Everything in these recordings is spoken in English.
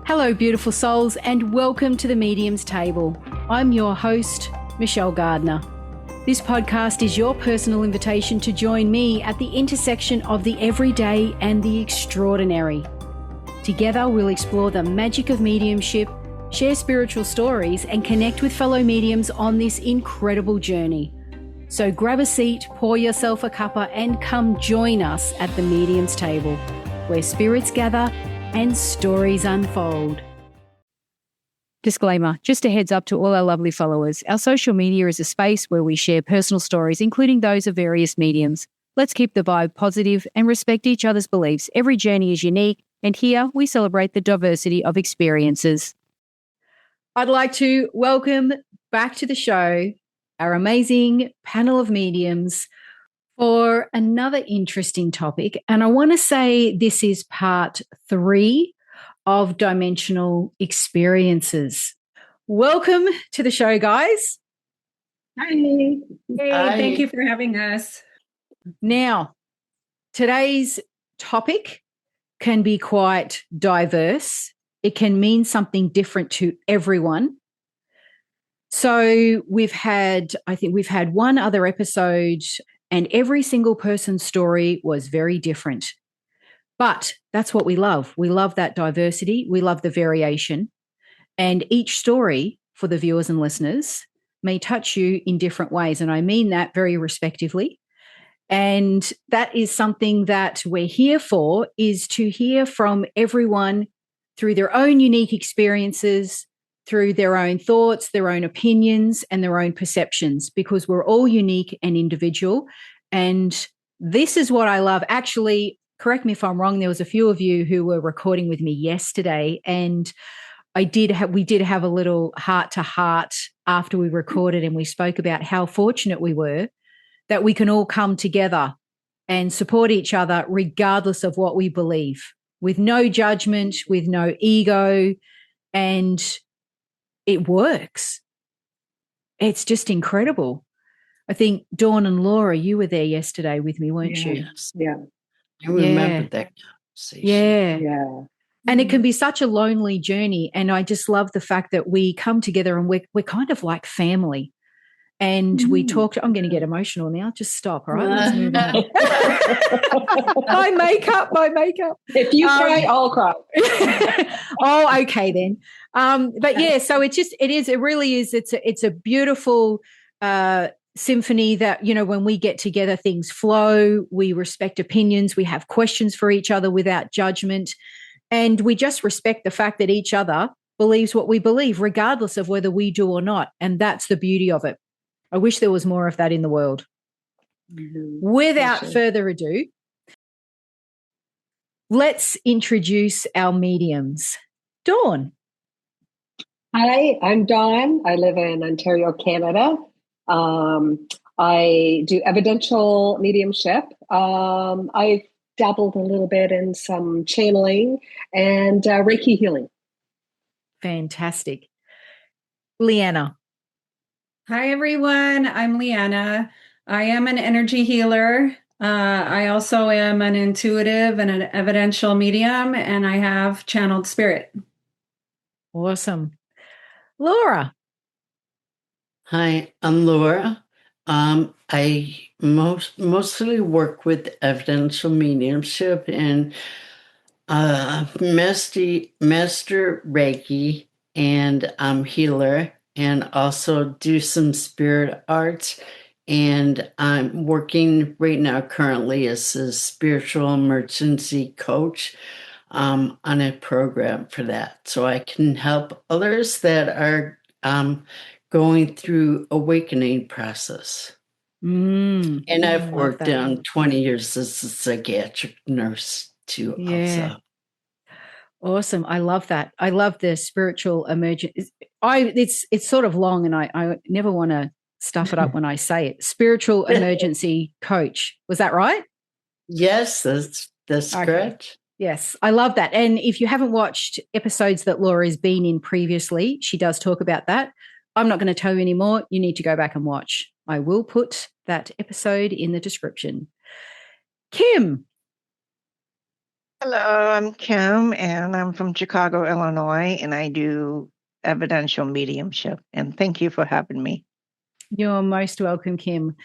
Hello, beautiful souls, and welcome to the Medium's Table. I'm your host, Michelle Gardner. This podcast is your personal invitation to join me at the intersection of the everyday and the extraordinary. Together, we'll explore the magic of mediumship, share spiritual stories, and connect with fellow mediums on this incredible journey. So grab a seat, pour yourself a cuppa, and come join us at the Medium's Table, where spirits gather and stories unfold. Disclaimer, just a heads up to all our lovely followers. Our social media is a space where we share personal stories, including those of various mediums. Let's keep the vibe positive and respect each other's beliefs. Every journey is unique, and here we celebrate the diversity of experiences. I'd like to welcome back to the show our amazing panel of mediums for another interesting topic. And I want to say this is part 3 of Dimensional Experiences. Welcome to the show, guys. Hi. Hey, Hi. Thank you for having us. Now, today's topic can be quite diverse. It can mean something different to everyone. So I think we've had one other episode, and every single person's story was very different. But that's what we love. We love that diversity. We love the variation. And each story for the viewers and listeners may touch you in different ways. And I mean that very respectively. And that is something that we're here for, is to hear from everyone through their own unique experiences, through their own thoughts, their own opinions, and their own perceptions, because we're all unique and individual. And this is what I love. Actually, correct me if I'm wrong, there was a few of you who were recording with me yesterday, and we did have a little heart-to-heart after we recorded, and we spoke about how fortunate we were that we can all come together and support each other regardless of what we believe, with no judgment, with no ego, and it works. It's just incredible. I think Dawne and Laura, you were there yesterday with me, weren't you? Yes. Yeah. I remember that conversation. Yeah. And it can be such a lonely journey. And I just love the fact that we come together and we're kind of like family. And we talked. I'm going to get emotional now. Just stop. All right. Let's move on. my makeup. If you cry, I'll cry. Oh, okay then. But yeah, so it really is. It's a beautiful symphony that, you know, when we get together, things flow. We respect opinions. We have questions for each other without judgment. And we just respect the fact that each other believes what we believe, regardless of whether we do or not. And that's the beauty of it. I wish there was more of that in the world. Mm-hmm. Without further ado, let's introduce our mediums. Dawne. Hi, I'm Dawne. I live in Ontario, Canada. I do evidential mediumship. I've dabbled a little bit in some channeling and Reiki healing. Fantastic. Leanna. Hi, everyone. I'm Leanna. I am an energy healer. I also am an intuitive and an evidential medium, and I have channeled spirit. Awesome. Laura. Hi, I'm Laura. I mostly work with evidential mediumship and master Reiki, and I'm healer, and also do some spirit arts. And I'm working right now currently as a spiritual emergency coach on a program for that. So I can help others that are going through awakening process. And I've worked down 20 years as a psychiatric nurse too. Yeah. Also. Awesome. I love that. I love the spiritual emergency. It's sort of long, and I never want to stuff it up when I say it. Spiritual emergency coach. Was that right? Yes, that's okay. Correct. Yes, I love that. And if you haven't watched episodes that Laura's been in previously, she does talk about that. I'm not going to tell you anymore. You need to go back and watch. I will put that episode in the description. Kim. Hello, I'm Kim, and I'm from Chicago, Illinois, and I do evidential mediumship. And thank you for having me. You're most welcome, Kim.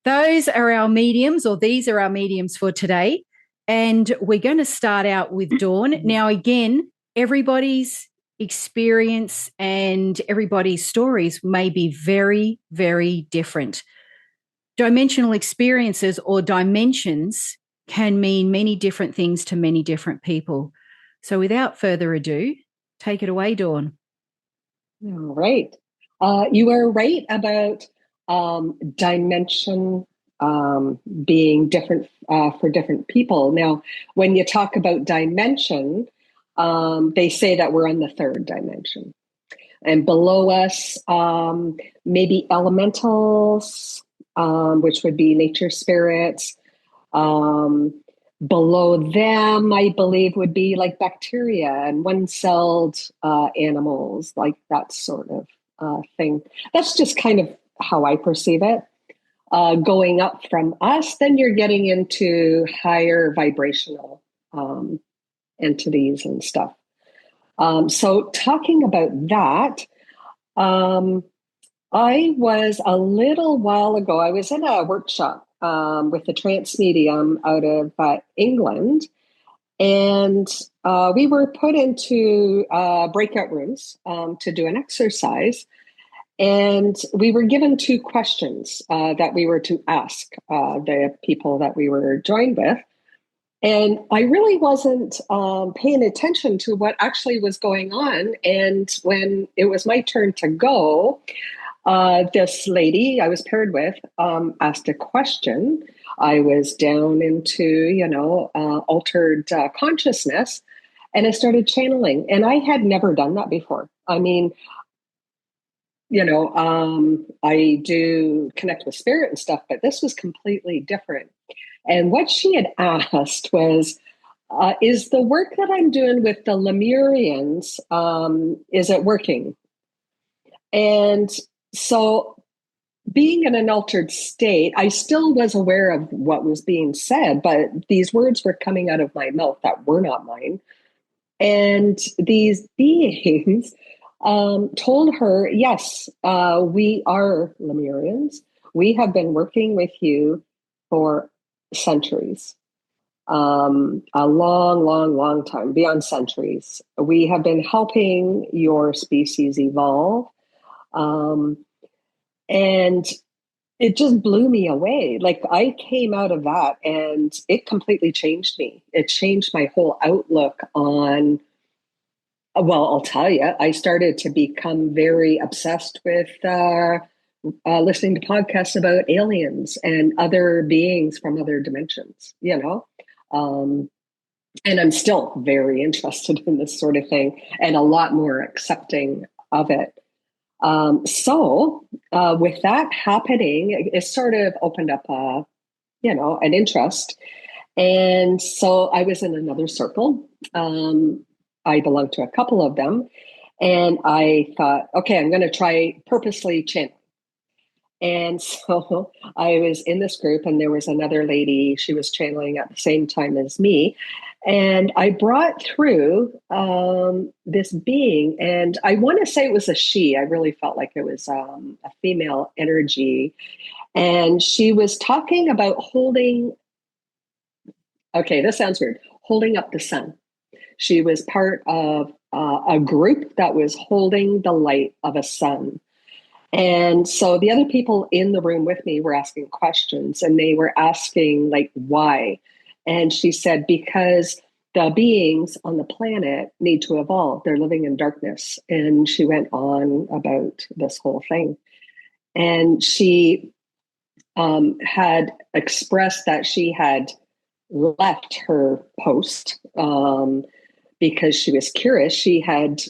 Those are our mediums, or these are our mediums for today. And we're going to start out with Dawne. Now, again, everybody's experience and everybody's stories may be very, very different. Dimensional experiences or dimensions can mean many different things to many different people. So without further ado, take it away, Dawne. All right. You are right about dimension being different for different people. Now, when you talk about dimension, they say that we're on the third dimension. And below us, maybe elementals, which would be nature spirits. Below them, I believe, would be like bacteria and one-celled animals, like that sort of thing. That's just kind of how I perceive it. Going up from us, then you're getting into higher vibrational entities and stuff. So talking about that, I was a little while ago, I was in a workshop with a trance medium out of England, and we were put into breakout rooms to do an exercise. And we were given two questions that we were to ask the people that we were joined with. And I really wasn't paying attention to what actually was going on. And when it was my turn to go, this lady I was paired with asked a question. I was down into, altered consciousness, and I started channeling. And I had never done that before. I mean, I do connect with spirit and stuff, but this was completely different. And what she had asked was, is the work that I'm doing with the Lemurians, is it working? And so being in an altered state, I still was aware of what was being said, but these words were coming out of my mouth that were not mine. And these beings told her, yes, we are Lemurians. We have been working with you for centuries, a long, long, long time, beyond centuries. We have been helping your species evolve. And it just blew me away. Like, I came out of that and it completely changed me. It changed my whole outlook on, well, I'll tell you, I started to become very obsessed with listening to podcasts about aliens and other beings from other dimensions, and I'm still very interested in this sort of thing and a lot more accepting of it. So with that happening, it sort of opened up, an interest. And so I was in another circle. I belonged to a couple of them. And I thought, okay, I'm going to try purposely channeling. And so I was in this group, and there was another lady. She was channeling at the same time as me. And I brought through this being, and I want to say it was a she. I really felt like it was a female energy. And she was talking about holding, okay, this sounds weird, holding up the sun. She was part of a group that was holding the light of a sun. And so the other people in the room with me were asking questions, and they were asking, like, why? And she said, because the beings on the planet need to evolve. They're living in darkness. And she went on about this whole thing. And she had expressed that she had left her post because she was curious. She had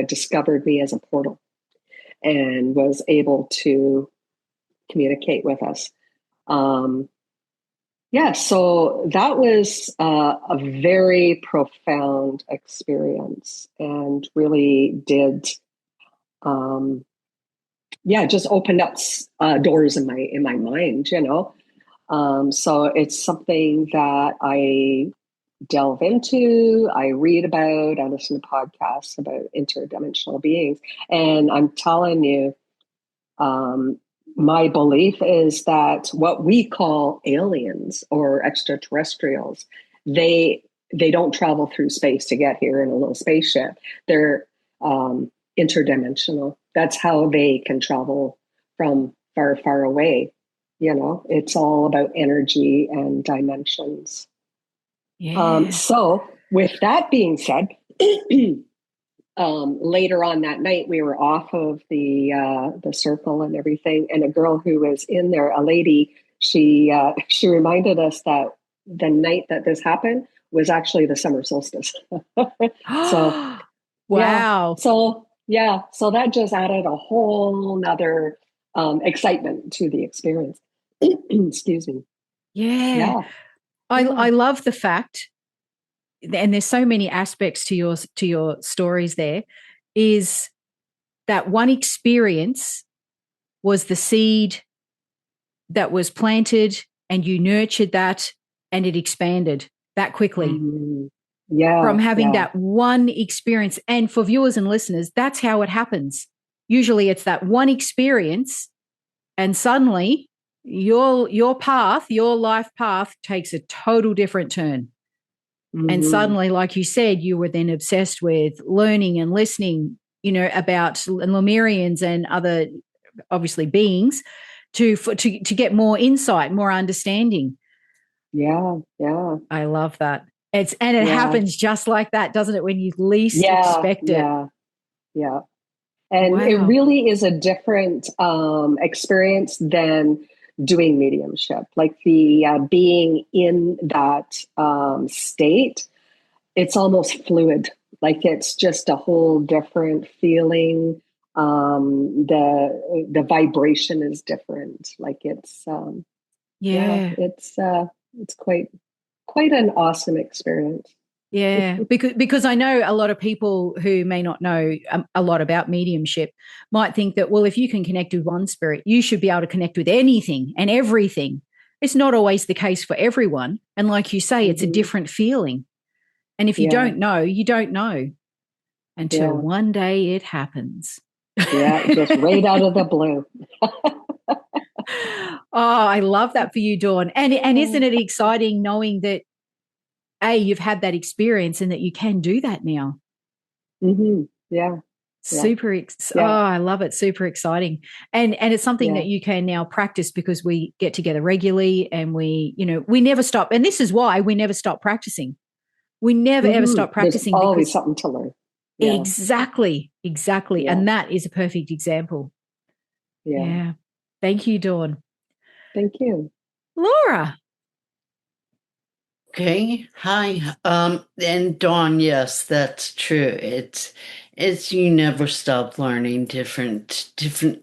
discovered me as a portal and was able to communicate with us. So that was a very profound experience, and really did, just opened up doors in my mind, So it's something that I delve into, I read about, I listen to podcasts about interdimensional beings. And I'm telling you, my belief is that what we call aliens or extraterrestrials, they don't travel through space to get here in a little spaceship. They're interdimensional. That's how they can travel from far, far away. It's all about energy and dimensions. Yeah. So with that being said, later on that night, we were off of the circle and everything, and a girl who was in there, a lady, she reminded us that the night that this happened was actually the summer solstice. So, wow. So that just added a whole nother excitement to the experience. Excuse me. Yeah. I love the fact, and there's so many aspects to your stories there, is that one experience was the seed that was planted and you nurtured that and it expanded that quickly. Mm-hmm. Yeah. From having that one experience. And for viewers and listeners, that's how it happens. Usually it's that one experience and suddenly your path, your life path takes a total different turn. Mm-hmm. And suddenly, like you said, you were then obsessed with learning and listening, about Lemurians and other, obviously, beings to get more insight, more understanding. Yeah. I love that. It happens just like that, doesn't it? When you least expect it. Yeah. And it really is a different experience than doing mediumship. Like the being in that state, it's almost fluid. Like it's just a whole different feeling. The vibration is different. Like it's it's quite an awesome experience. Yeah, because I know a lot of people who may not know a lot about mediumship might think that, well, if you can connect with one spirit, you should be able to connect with anything and everything. It's not always the case for everyone. And like you say, it's a different feeling. And if you don't know, you don't know until one day it happens. Yeah, just right out of the blue. I love that for you, Dawne. And isn't it exciting knowing that you've had that experience and that you can do that now? Mm-hmm. Yeah. I love it. Super exciting. And it's something that you can now practice because we get together regularly and we never stop. And this is why we never stop practicing. We never ever stop practicing. There's always something to learn. Yeah. Exactly. Yeah. And that is a perfect example. Yeah. Thank you, Dawne. Thank you. Laura. Okay. Hi. And Dawne, yes, that's true. It's you never stop learning different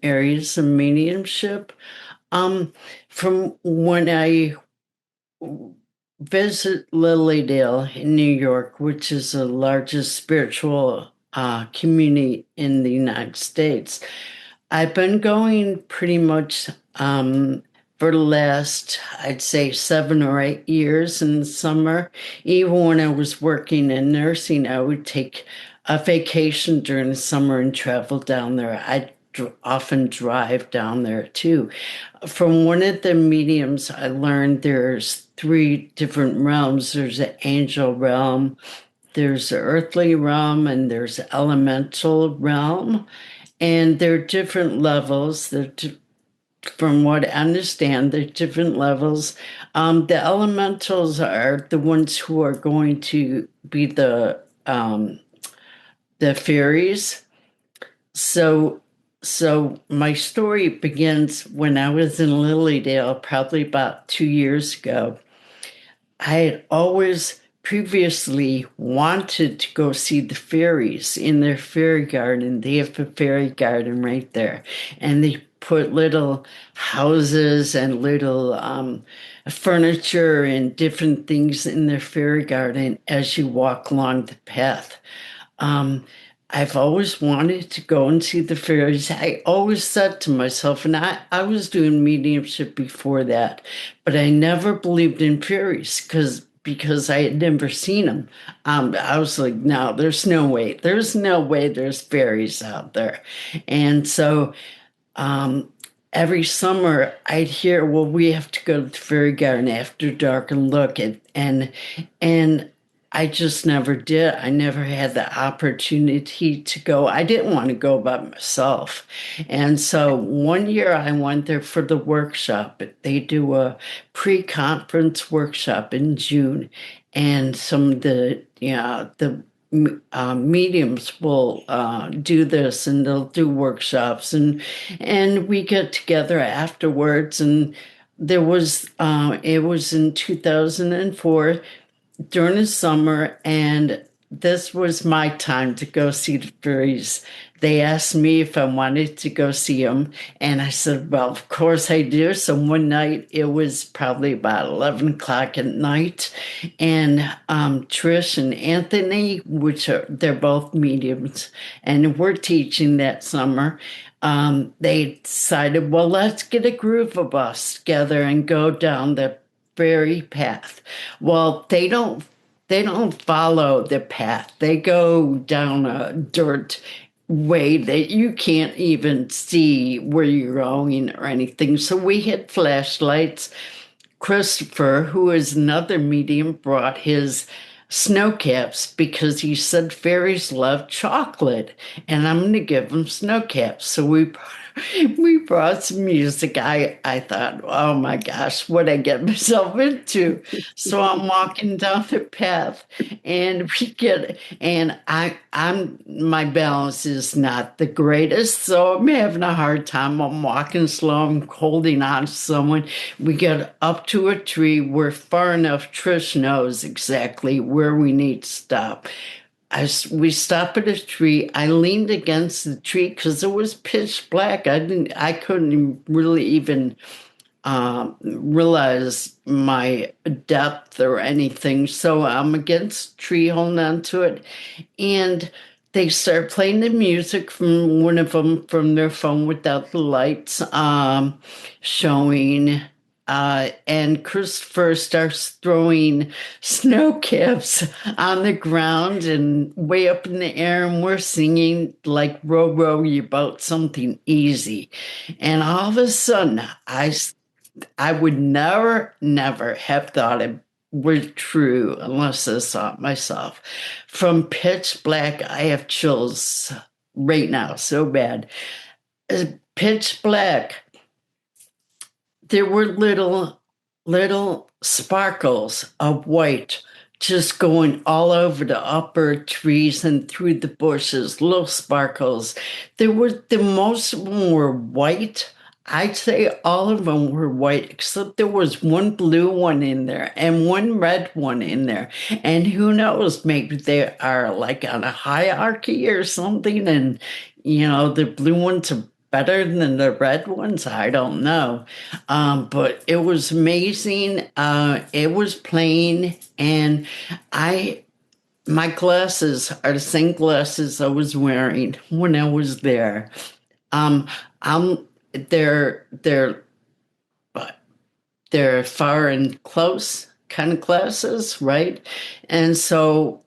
areas of mediumship. From when I visit Lilydale in New York, which is the largest spiritual community in the United States, I've been going pretty much for the last, I'd say, 7 or 8 years in the summer. Even when I was working in nursing, I would take a vacation during the summer and travel down there. I'd often drive down there too. From one of the mediums, I learned there's 3 different realms. There's an angel realm, there's the earthly realm, and there's the elemental realm. And there are different levels. From what I understand, there are different levels. The elementals are the ones who are going to be the fairies. So my story begins when I was in Lilydale, probably about 2 years ago. I had always previously wanted to go see the fairies in their fairy garden. They have a fairy garden right there. And they put little houses and little furniture and different things in their fairy garden as you walk along the path. I've always wanted to go and see the fairies. I always said to myself, and I was doing mediumship before that, but I never believed in fairies because I had never seen them. I was like, no, there's no way. There's no way there's fairies out there. And so every summer I'd hear, well, we have to go to the fairy garden after dark and look at, and I just never did. I never had the opportunity to go. I didn't want to go by myself. And so one year I went there for the workshop. They do a pre-conference workshop in June. And some of the, mediums will do this, and they'll do workshops, and we get together afterwards. And it was in 2004 during the summer, and this was my time to go see the fairies. They asked me if I wanted to go see them, and I said, well, of course I do. So one night, it was probably about 11 o'clock at night, and Trish and Anthony, they're both mediums, and we're teaching that summer. They decided, well, let's get a group of us together and go down the fairy path. Well, they don't follow the path. They go down a dirt way that you can't even see where you're going or anything. So we had flashlights. Christopher, who is another medium, brought his snow caps because he said fairies love chocolate, and I'm going to give them snow caps. So we brought some music. I thought, oh my gosh, what I get myself into. So I'm walking down the path, and my balance is not the greatest, so I'm having a hard time. I'm walking slow, I'm holding on to someone. We get up to a tree. We're far enough. Trish knows exactly where we need to stop. We stopped at a tree. I leaned against the tree because it was pitch black. I couldn't really even realize my depth or anything. So I'm against the tree, holding on to it, and they start playing the music from one of them from their phone without the lights showing. And Christopher starts throwing snow caps on the ground and way up in the air, and we're singing like row, row your boat, something easy. And all of a sudden, I would never have thought it were true unless I saw it myself. From pitch black, I have chills right now, so bad. Pitch black. There were little sparkles of white just going all over the upper trees and through the bushes, little sparkles. Most of them were white. I'd say all of them were white, except there was one blue one in there and one red one in there. And who knows, maybe they are like on a hierarchy or something. And, the blue ones are better than the red ones. I don't know. But it was amazing. It was plain. And my glasses are the same glasses I was wearing when I was there. They're far and close kind of glasses, right? And so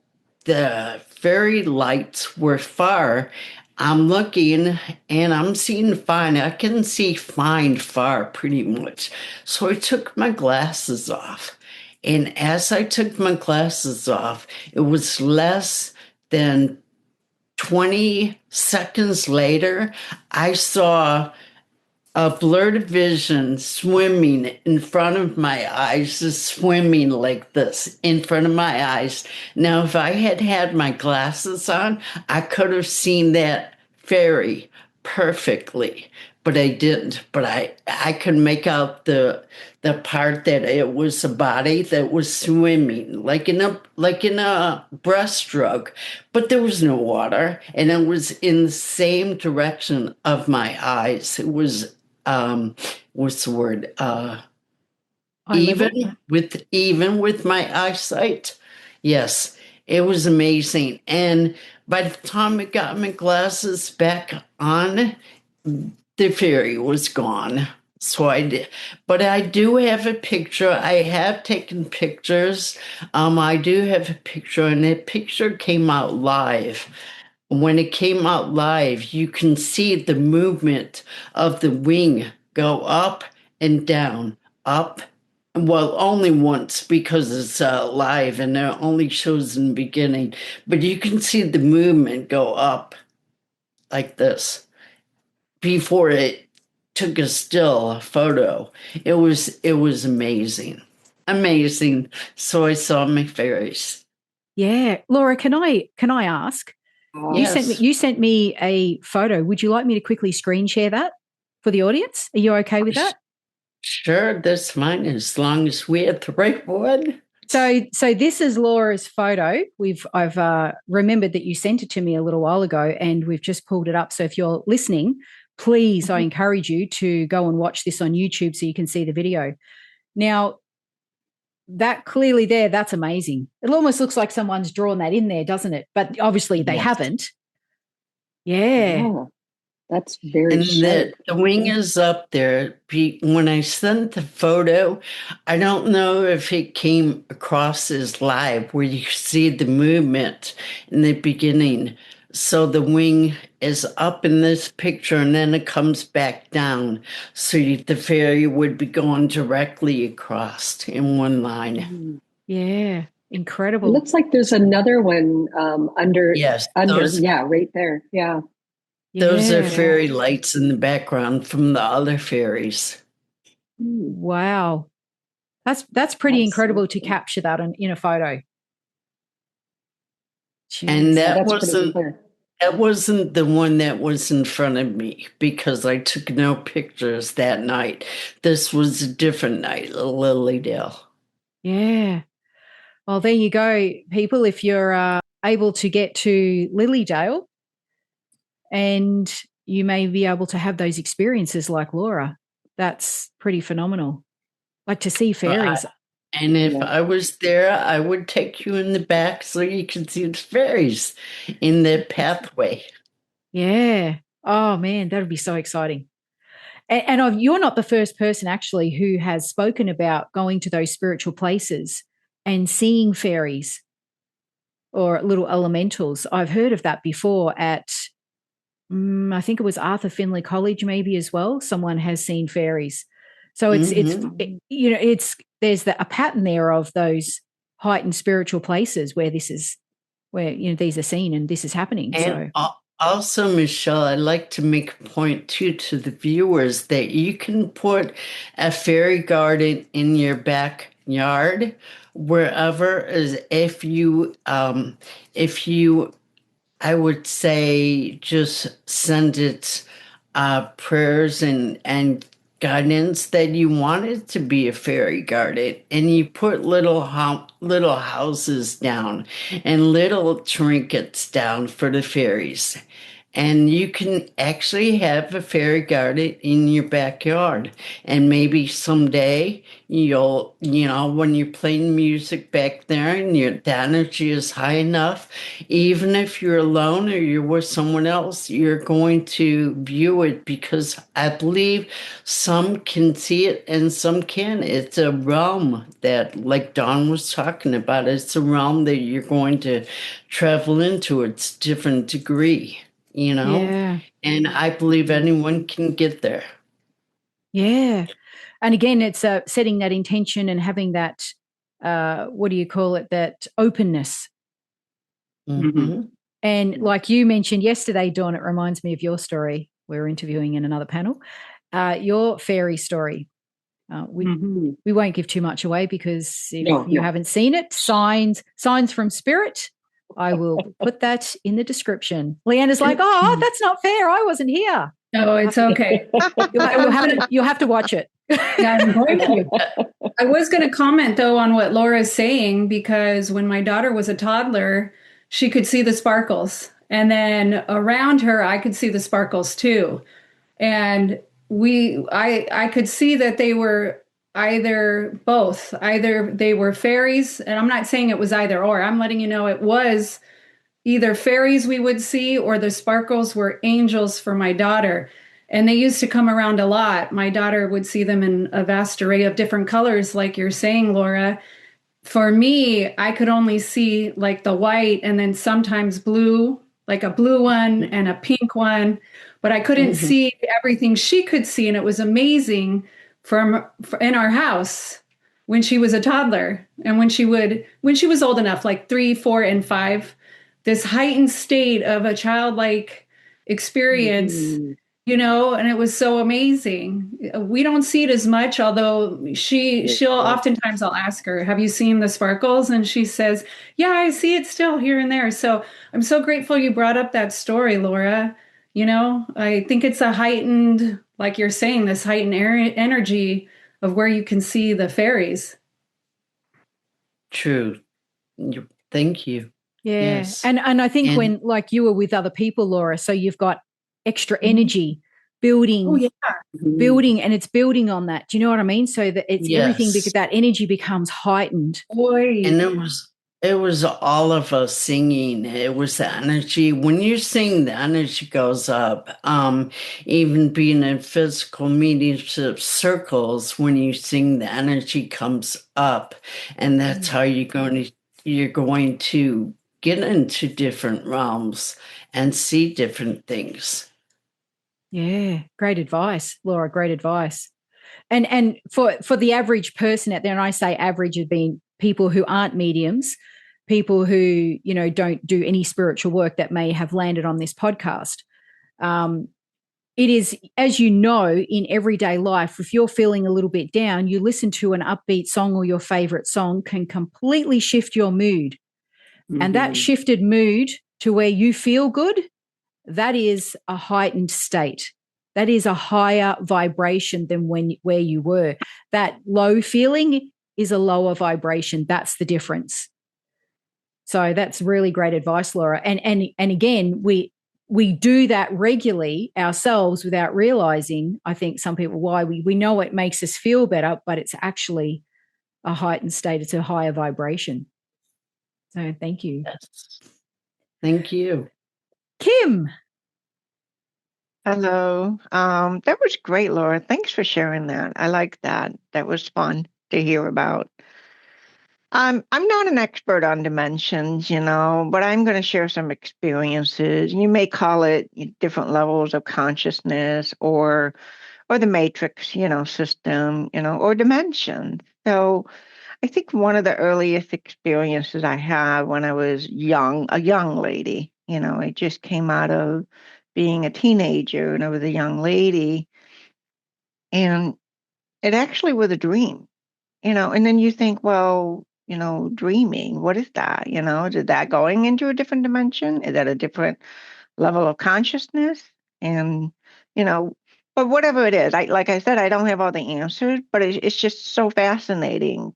the fairy lights were far. I'm looking and I'm seeing fine. I can see fine far pretty much. So I took my glasses off. And as I took my glasses off, it was less than 20 seconds later, I saw a blurred vision swimming in front of my eyes, just swimming like this in front of my eyes. Now, if I had had my glasses on, I could have seen that fairy perfectly, but I didn't. But I could make out the part that it was a body that was swimming like in a breaststroke, but there was no water, and it was in the same direction of my eyes. It was what's the word? Even with my eyesight. Yes, it was amazing. And by the time I got my glasses back on, the fairy was gone. So I did, but I do have a picture. I have taken pictures. I do have a picture, and that picture came out live. When it came out live, you can see the movement of the wing go up and down, up. Well, only once because it's live and it only shows in the beginning. But you can see the movement go up like this before it took a still photo. It was amazing. Amazing. So I saw my fairies. Yeah. Laura, can I ask? Yes. You sent me a photo. Would you like me to quickly screen share that for the audience? Are you okay with that? Sure, that's fine as long as we had the right one. So this is Laura's photo. I've remembered that you sent it to me a little while ago, and we've just pulled it up. So if you're listening, please, I encourage you to go and watch this on YouTube so you can see the video. Now, that clearly there, that's amazing. It almost looks like someone's drawn that in there, doesn't it? But obviously they haven't. Yeah. That's very And sharp. the wing is up there. When I sent the photo, I don't know if it came across as live where you see the movement in the beginning. So the wing is up in this picture and then it comes back down. So the fairy would be going directly across in one line. Yeah. Incredible. It looks like there's another one under. Yes. Right there. Yeah. Those are fairy lights in the background from the other fairies. Wow. That's pretty incredible to capture that in a photo. Jeez. And that wasn't the one that was in front of me because I took no pictures that night. This was a different night, Lilydale. Yeah. Well, there you go, people. If you're able to get to Lilydale, and you may be able to have those experiences like Laura, that's pretty phenomenal. Like to see fairies. And if I was there, I would take you in the back so you can see the fairies in the pathway. Yeah. Oh, man, that would be so exciting. And you're not the first person actually who has spoken about going to those spiritual places and seeing fairies or little elementals. I've heard of that before at, I think it was Arthur Findlay College maybe as well. Someone has seen fairies. So there's a pattern there of those heightened spiritual places where these are seen and this is happening. And also, Michelle, I'd like to make a point too to the viewers that you can put a fairy garden in your backyard wherever, as if you I would say just send it prayers and guidance that you want it to be a fairy garden, and you put little houses down and little trinkets down for the fairies. And you can actually have a fairy garden in your backyard. And maybe someday when you're playing music back there and the energy is high enough, even if you're alone or you're with someone else, you're going to view it because I believe some can see it and some can. It's a realm that, like Dawne was talking about, it's a realm that you're going to travel into. It's a different degree. And I believe anyone can get there. Yeah. And again, it's setting that intention and having that, that openness. Mm-hmm. And like you mentioned yesterday, Dawn, it reminds me of your story. We're interviewing in another panel, your fairy story. We won't give too much away because if you haven't seen it, signs from spirit, I will put that in the description. Leanna's like, oh, that's not fair. I wasn't here. No, it's okay. You'll have to watch it. Yeah, I'm going to. I was going to comment, though, on what Laura's saying, because when my daughter was a toddler, she could see the sparkles. And then around her, I could see the sparkles, too. And I could see that they were either they were fairies, and I'm not saying it was either or. I'm letting you know it was either fairies we would see or the sparkles were angels for my daughter. And they used to come around a lot. My daughter would see them in a vast array of different colors, like you're saying, Laura. For me, I could only see like the white and then sometimes blue, like a blue one and a pink one, but I couldn't see everything she could see. And it was amazing in our house when she was a toddler and when she was old enough, like 3, 4, and 5, this heightened state of a childlike experience, and it was so amazing. We don't see it as much, although she'll oftentimes I'll ask her, have you seen the sparkles? And she says, yeah, I see it still here and there. So I'm so grateful you brought up that story, Laura. I think it's a heightened, like you're saying, this heightened energy of where you can see the fairies. True. Thank you. Yeah. Yes. And I think when like you were with other people, Laura, so you've got extra energy building, building, and it's building on that. Do you know what I mean? So that it's everything, because that energy becomes heightened. And it was all of us singing. It was the energy. When you sing, the energy goes up. Even being in physical mediumship circles, when you sing, the energy comes up, and that's how you're going to get into different realms and see different things. Yeah, great advice, Laura. Great advice. And for the average person out there, and I say average as being people who aren't mediums, people who don't do any spiritual work that may have landed on this podcast. It is, as you know, in everyday life, if you're feeling a little bit down, you listen to an upbeat song or your favorite song can completely shift your mood. And that shifted mood to where you feel good, that is a heightened state. That is a higher vibration than where you were. That low feeling is a lower vibration. That's the difference. So that's really great advice, Laura. And again, we do that regularly ourselves without realizing. I think some people, why we know it makes us feel better, but it's actually a heightened state. It's a higher vibration. So thank you. Yes. Thank you. Kim. Hello. That was great, Laura. Thanks for sharing that. I like that. That was fun to hear about. I'm not an expert on dimensions, but I'm going to share some experiences. You may call it different levels of consciousness or the matrix, system, or dimension. So I think one of the earliest experiences I had when I was a young lady, I just came out of being a teenager and I was a young lady. And it actually was a dream, and then you think, well, dreaming, what is that? Is that going into a different dimension? Is that a different level of consciousness? And, but whatever it is, like I said, I don't have all the answers, but it's just so fascinating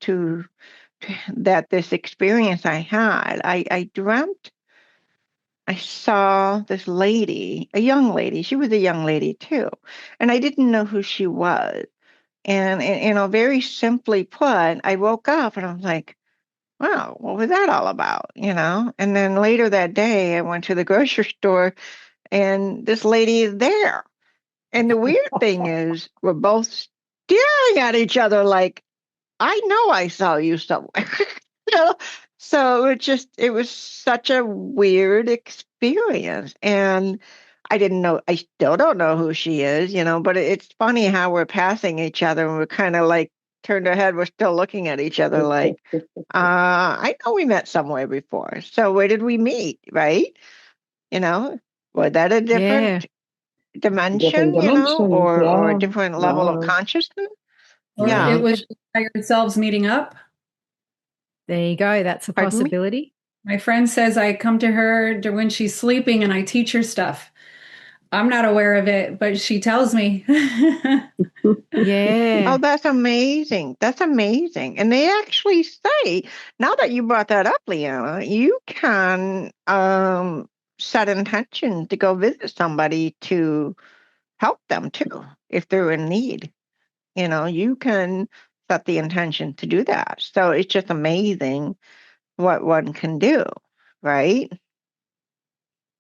that this experience I had. I dreamt I saw this lady, a young lady. She was a young lady too, and I didn't know who she was. And very simply put, I woke up and I was like, wow, what was that all about? And then later that day, I went to the grocery store and this lady is there. And the weird thing is, we're both staring at each other like, I know I saw you somewhere. you know? So it was such a weird experience. And I didn't know, I still don't know who she is, but it's funny how we're passing each other and we're kind of like turned our head. We're still looking at each other like, I know we met somewhere before. So where did we meet? Right. Was that a different dimension, or a different level of consciousness? Or it was higher selves meeting up. There you go. That's a possibility. My friend says I come to her when she's sleeping and I teach her stuff. I'm not aware of it, but she tells me. Yeah. Oh, that's amazing. That's amazing. And they actually say, now that you brought that up, Leanna, you can set intention to go visit somebody to help them too, if they're in need. You can set the intention to do that. So it's just amazing what one can do, right?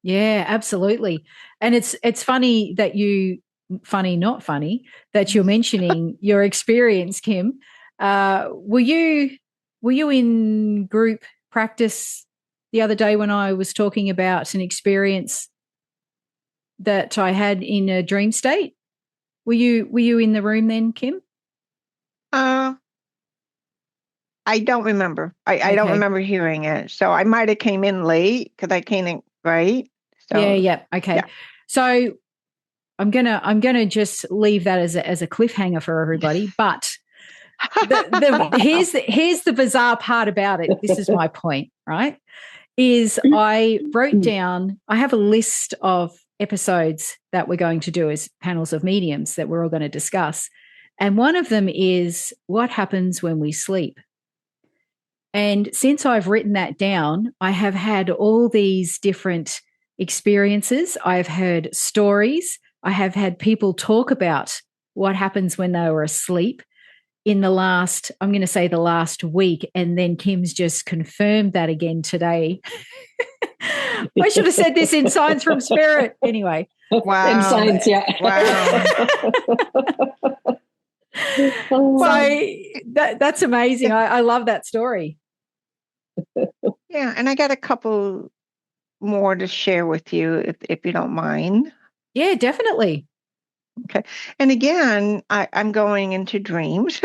Yeah, absolutely. And it's funny that you funny, not funny, that you're mentioning your experience, Kim. Were you in group practice the other day when I was talking about an experience that I had in a dream state? Were you in the room then, Kim? I don't remember. I don't remember hearing it. So I might have came in late because I came in, right? So, yeah. Okay. Yeah. So I'm gonna just leave that as a cliffhanger for everybody. But here's the bizarre part about it. This is my point, right? Is I wrote down, I have a list of episodes that we're going to do as panels of mediums that we're all going to discuss. And one of them is what happens when we sleep. And since I've written that down, I have had all these different experiences. I've heard stories. I have had people talk about what happens when they were asleep in the last week. And then Kim's just confirmed that again today. I should have said this in Signs from Spirit. Anyway. Wow. In science, yeah. Wow. So that's amazing. I love that story. Yeah, and I got a couple more to share with you if you don't mind. Yeah, definitely. Okay. And again, I'm going into dreams.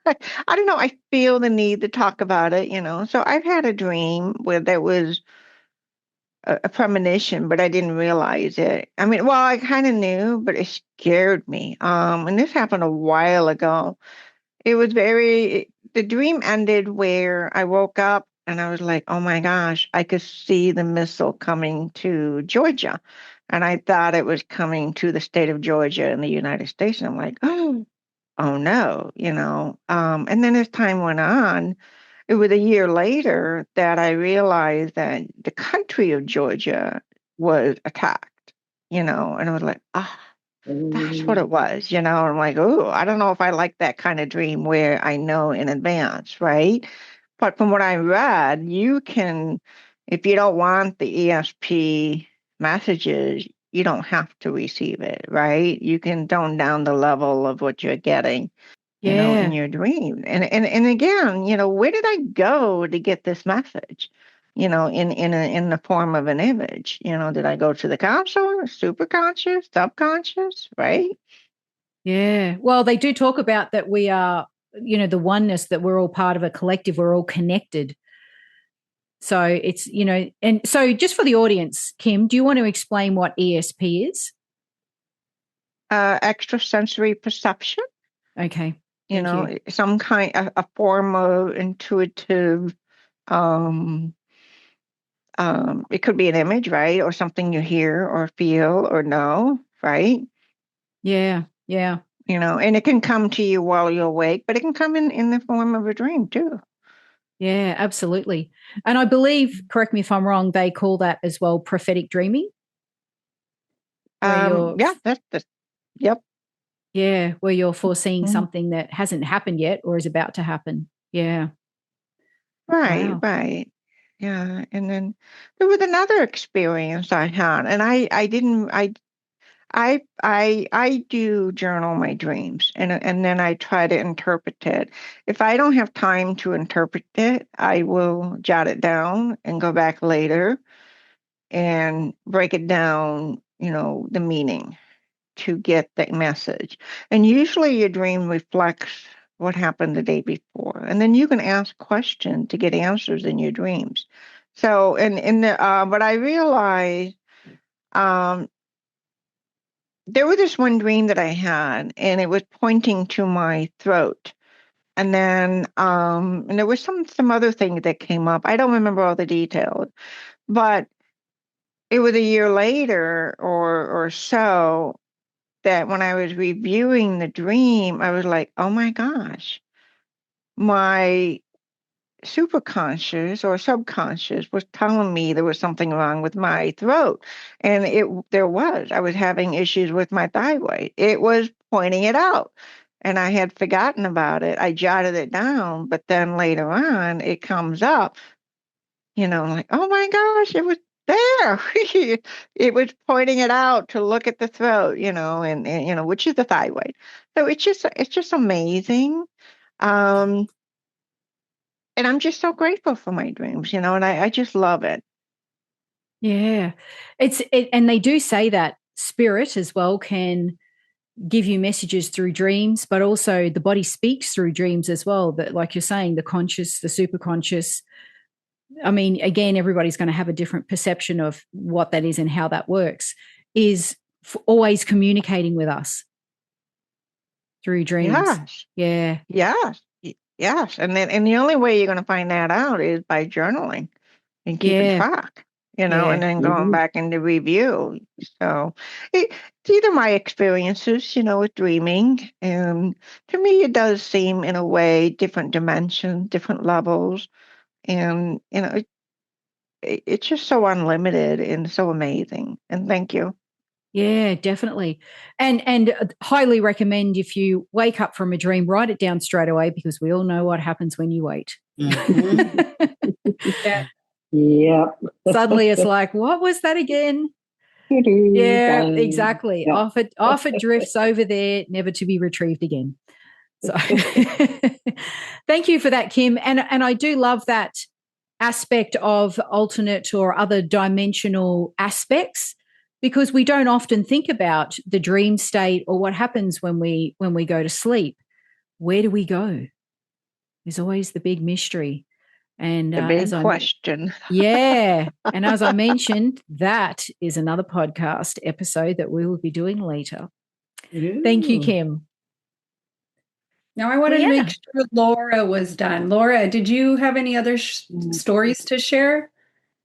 I don't know. I feel the need to talk about it, So I've had a dream where there was a premonition, but I didn't realize it. I mean, well, I kind of knew, but it scared me. And this happened a while ago. The dream ended where I woke up and I was like, oh my gosh, I could see the missile coming to Georgia. And I thought it was coming to the state of Georgia in the United States. And I'm like, oh no, And then as time went on, it was a year later that I realized that the country of Georgia was attacked, and I was like, that's what it was, I'm like, oh, I don't know if I like that kind of dream where I know in advance, right? But from what I read, you can, if you don't want the ESP messages, you don't have to receive it, right? You can tone down the level of what you're getting, in your dream. And again, where did I go to get this message? In the form of an image. Did I go to the conscious, super conscious, subconscious, right? Yeah. Well, they do talk about that we are, the oneness, that we're all part of a collective, we're all connected. So it's, and so just for the audience, Kim, do you want to explain what ESP is? Extrasensory perception. Okay. Some kind of a form of intuitive, it could be an image, right? Or something you hear or feel or know, right? Yeah. Yeah. And it can come to you while you're awake, but it can come in the form of a dream too. Yeah, absolutely. And I believe, correct me if I'm wrong, they call that as well prophetic dreaming. Yeah, yep. Yeah, where you're foreseeing something that hasn't happened yet or is about to happen. Yeah. Right, wow. Right. Yeah. And then there was another experience I had, and I do journal my dreams, and then I try to interpret it. If I don't have time to interpret it, I will jot it down and go back later and break it down, the meaning to get the message. And usually your dream reflects what happened the day before. And then you can ask questions to get answers in your dreams. So, but I realized, there was this one dream that I had, and it was pointing to my throat. And then, and there was some other thing that came up. I don't remember all the details, but it was a year later or so that when I was reviewing the dream, I was like, oh my gosh, my superconscious or subconscious was telling me there was something wrong with my throat. And I was having issues with my thyroid. It was pointing it out. And I had forgotten about it. I jotted it down, but then later on it comes up, like, oh my gosh, there. It was pointing it out to look at the throat, and which is the thyroid. So it's just amazing. Um, and I'm just so grateful for my dreams, and I just love it. Yeah. And they do say that spirit as well can give you messages through dreams, but also the body speaks through dreams as well. That, like you're saying, the conscious, the superconscious. I mean, again, everybody's going to have a different perception of what that is and how that works, is always communicating with us through dreams. Yes. Yeah. Yes. Yes. And the only way you're going to find that out is by journaling and keeping track, and then going back into review. So it's either my experiences, with dreaming. And to me, it does seem in a way different dimensions, different levels. And, it's just so unlimited and so amazing. And thank you. Yeah, definitely. And highly recommend, if you wake up from a dream, write it down straight away, because we all know what happens when you wait. Yeah. Yep. Suddenly it's like, what was that again? Yeah, exactly. Yeah. Off it drifts over there, never to be retrieved again. So thank you for that, Kim. And I do love that aspect of alternate or other dimensional aspects, because we don't often think about the dream state or what happens when we go to sleep. Where do we go? There's always the big mystery. And the big question. Yeah. And as I mentioned, that is another podcast episode that we will be doing later. Ooh. Thank you, Kim. Now I wanted to make sure Laura was done. Laura, did you have any other stories to share?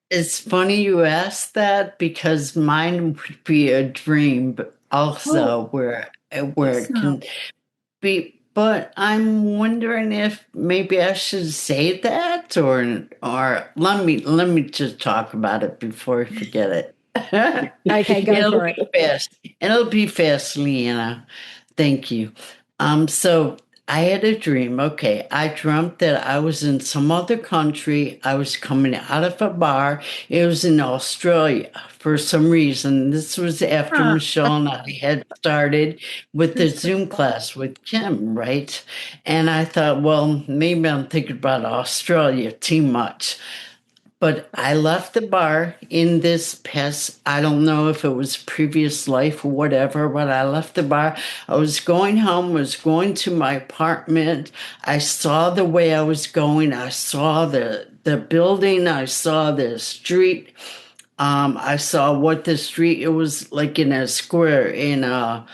It's funny you asked that, because mine would be a dream also where it can be. But I'm wondering if maybe I should say that, or let me just talk about it before I forget it. Okay, go for it. Fast. It'll be fast, Leanna. Thank you. So I had a dream. Okay, I dreamt that I was in some other country. I was coming out of a bar. It was in Australia for some reason. This was after Michelle and I had started with the Zoom class with Kim, right? And I thought, well, maybe I'm thinking about Australia too much. But I left the bar in this past, I don't know if it was previous life or whatever, but I left the bar. I was going home, was going to my apartment. I saw the way I was going. I saw the building. I saw the street. I saw what the street, it was like in a square, in a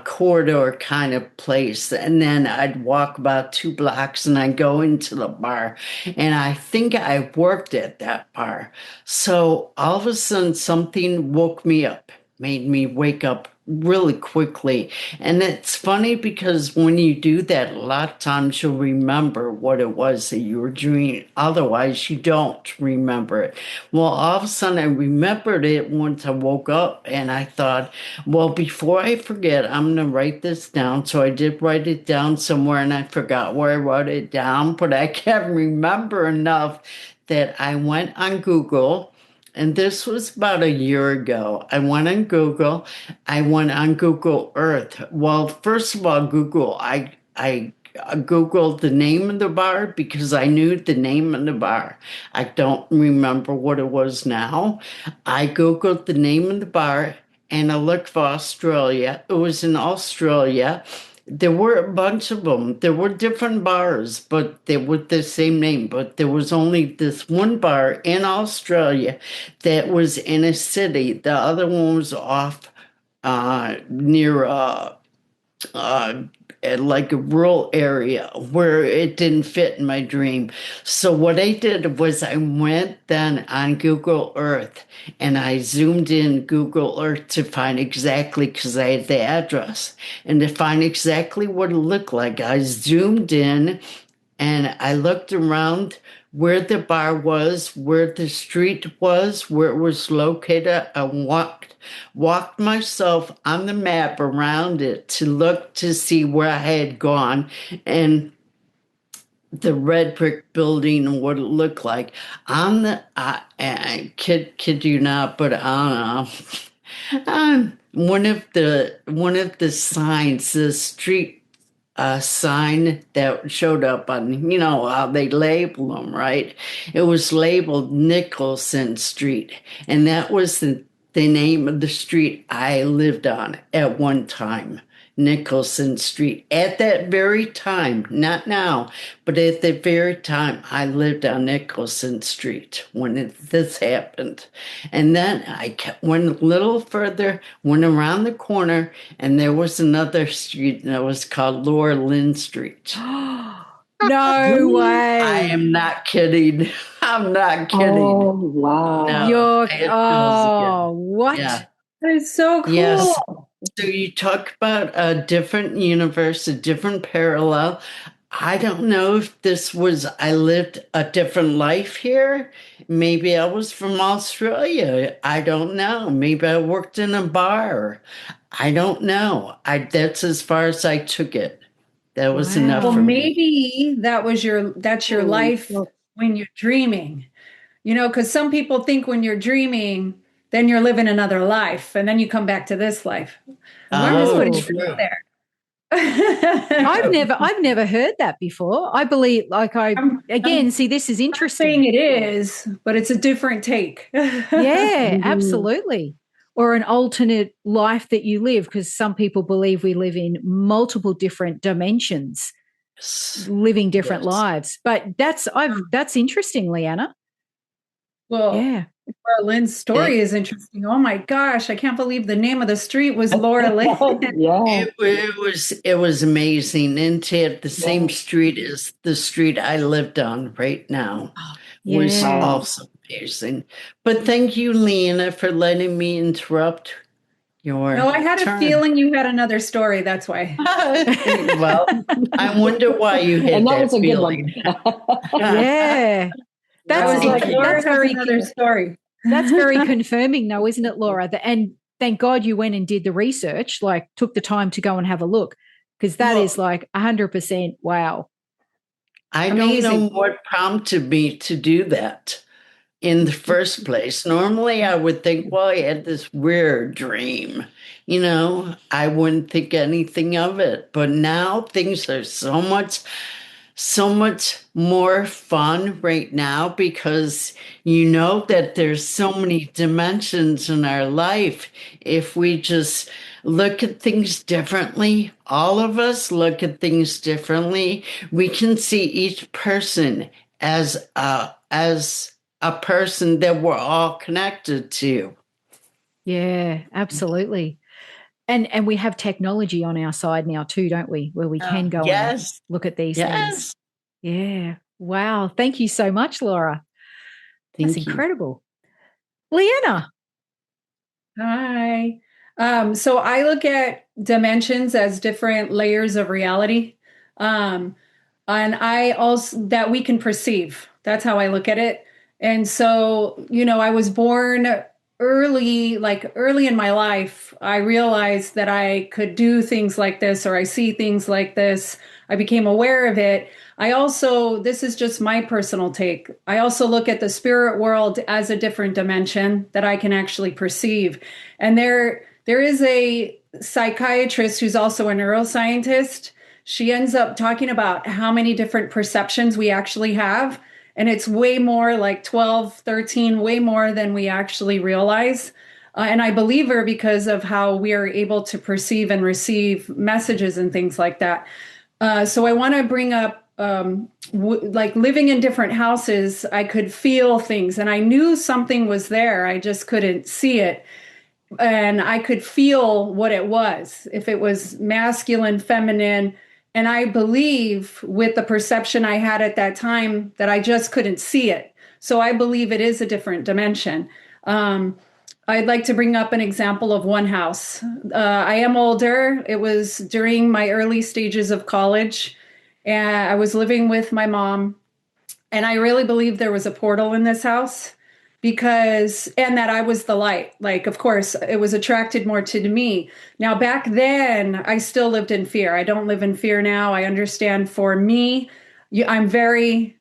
corridor kind of place. And then I'd walk about 2 blocks and I'd go into the bar. And I think I worked at that bar. So all of a sudden something woke me up, made me wake up really quickly. And it's funny because when you do that, a lot of times you'll remember what it was that you were doing. Otherwise, you don't remember it. Well, all of a sudden I remembered it once I woke up, and I thought, well, before I forget, I'm going to write this down. So I did write it down somewhere, and I forgot where I wrote it down, but I can't remember enough that I went on Google. And this was about a year ago. I went on Google. I went on Google Earth. Well, first of all, Google, I Googled the name of the bar because I knew the name of the bar. I don't remember what it was now. I Googled the name of the bar and I looked for Australia. It was in Australia. There were a bunch of them. There were different bars, but they were the same name. But there was only this one bar in Australia that was in a city. The other one was off near like a rural area where it didn't fit in my dream. So what I did was I went then on Google Earth and I zoomed in Google Earth to find exactly, because I had the address, and to find exactly what it looked like. I zoomed in and I looked around where the bar was, where the street was, where it was located. I walked myself on the map around it to look to see where I had gone. And the red brick building and what it looked like. I kid you not, but I don't know. One of the signs, the street sign that showed up on, how they label them, right? It was labeled Nicholson Street, and that was the name of the street I lived on at one time. Nicholson Street. At that very time, not now, but at the very time, I lived on Nicholson Street when this happened. And then went a little further, went around the corner, and there was another street that was called Laura Lynn Street. No way. I am not kidding. I'm not kidding. Oh, wow. No, what? Yeah. That is so cool. Yes. So you talk about a different universe, a different parallel. I don't know if I lived a different life here. Maybe I was from Australia. I don't know. Maybe I worked in a bar. I don't know. That's as far as I took it. That was enough Well, for me. maybe that's your life when you're dreaming, because some people think when you're dreaming, then you're living another life, and then you come back to this life. I'm just putting it out there. I've never heard that before. I believe, see, this is interesting. I'm saying it is, but it's a different take. Yeah, absolutely. Or an alternate life that you live, because some people believe we live in multiple different dimensions, living different lives. But that's interesting, Leanna. Well, yeah. Laura Lynn's story is interesting. Oh my gosh, I can't believe the name of the street was Laura Lynn. Yeah. It was amazing. And to have the same street as the street I lived on right now was also amazing. But thank you, Leanna, for letting me interrupt your No, I had a feeling you had another story. That's why. Well, I wonder why you had that was a feeling. Good one. Yeah. That's another story. That's very confirming, though, isn't it, Laura? And thank God you went and did the research, took the time to go and have a look, because that is 100% wow. I don't know what prompted me to do that in the first place. Normally, I would think, well, I had this weird dream. I wouldn't think anything of it. But now things are so much more fun right now, because that there's so many dimensions in our life. If we just look at things differently, all of us look at things differently, we can see each person as a person that we're all connected to. Yeah, absolutely. And we have technology on our side now too, don't we? Where we can go and look at these things. Yeah. Wow. Thank you so much, Laura. That's incredible. Leanna. Hi. So I look at dimensions as different layers of reality. And I also that we can perceive. That's how I look at it. And so, I was born early in my life. I realized that I could do things like this, or I see things like this. I became aware of it. This is just my personal take. I also look at the spirit world as a different dimension that I can actually perceive. And there is a psychiatrist who's also a neuroscientist. She ends up talking about how many different perceptions we actually have. And it's way more, like 12, 13, way more than we actually realize. And I believe her because of how we are able to perceive and receive messages and things like that. So I want to bring up, living in different houses, I could feel things and I knew something was there. I just couldn't see it. And I could feel what it was, if it was masculine, feminine. And I believe with the perception I had at that time that I just couldn't see it. So I believe it is a different dimension. I'd like to bring up an example of one house. I am older. It was during my early stages of college. And I was living with my mom. And I really believe there was a portal in this house and that I was the light. Of course, it was attracted more to me. Now, back then, I still lived in fear. I don't live in fear now. I understand for me, I'm very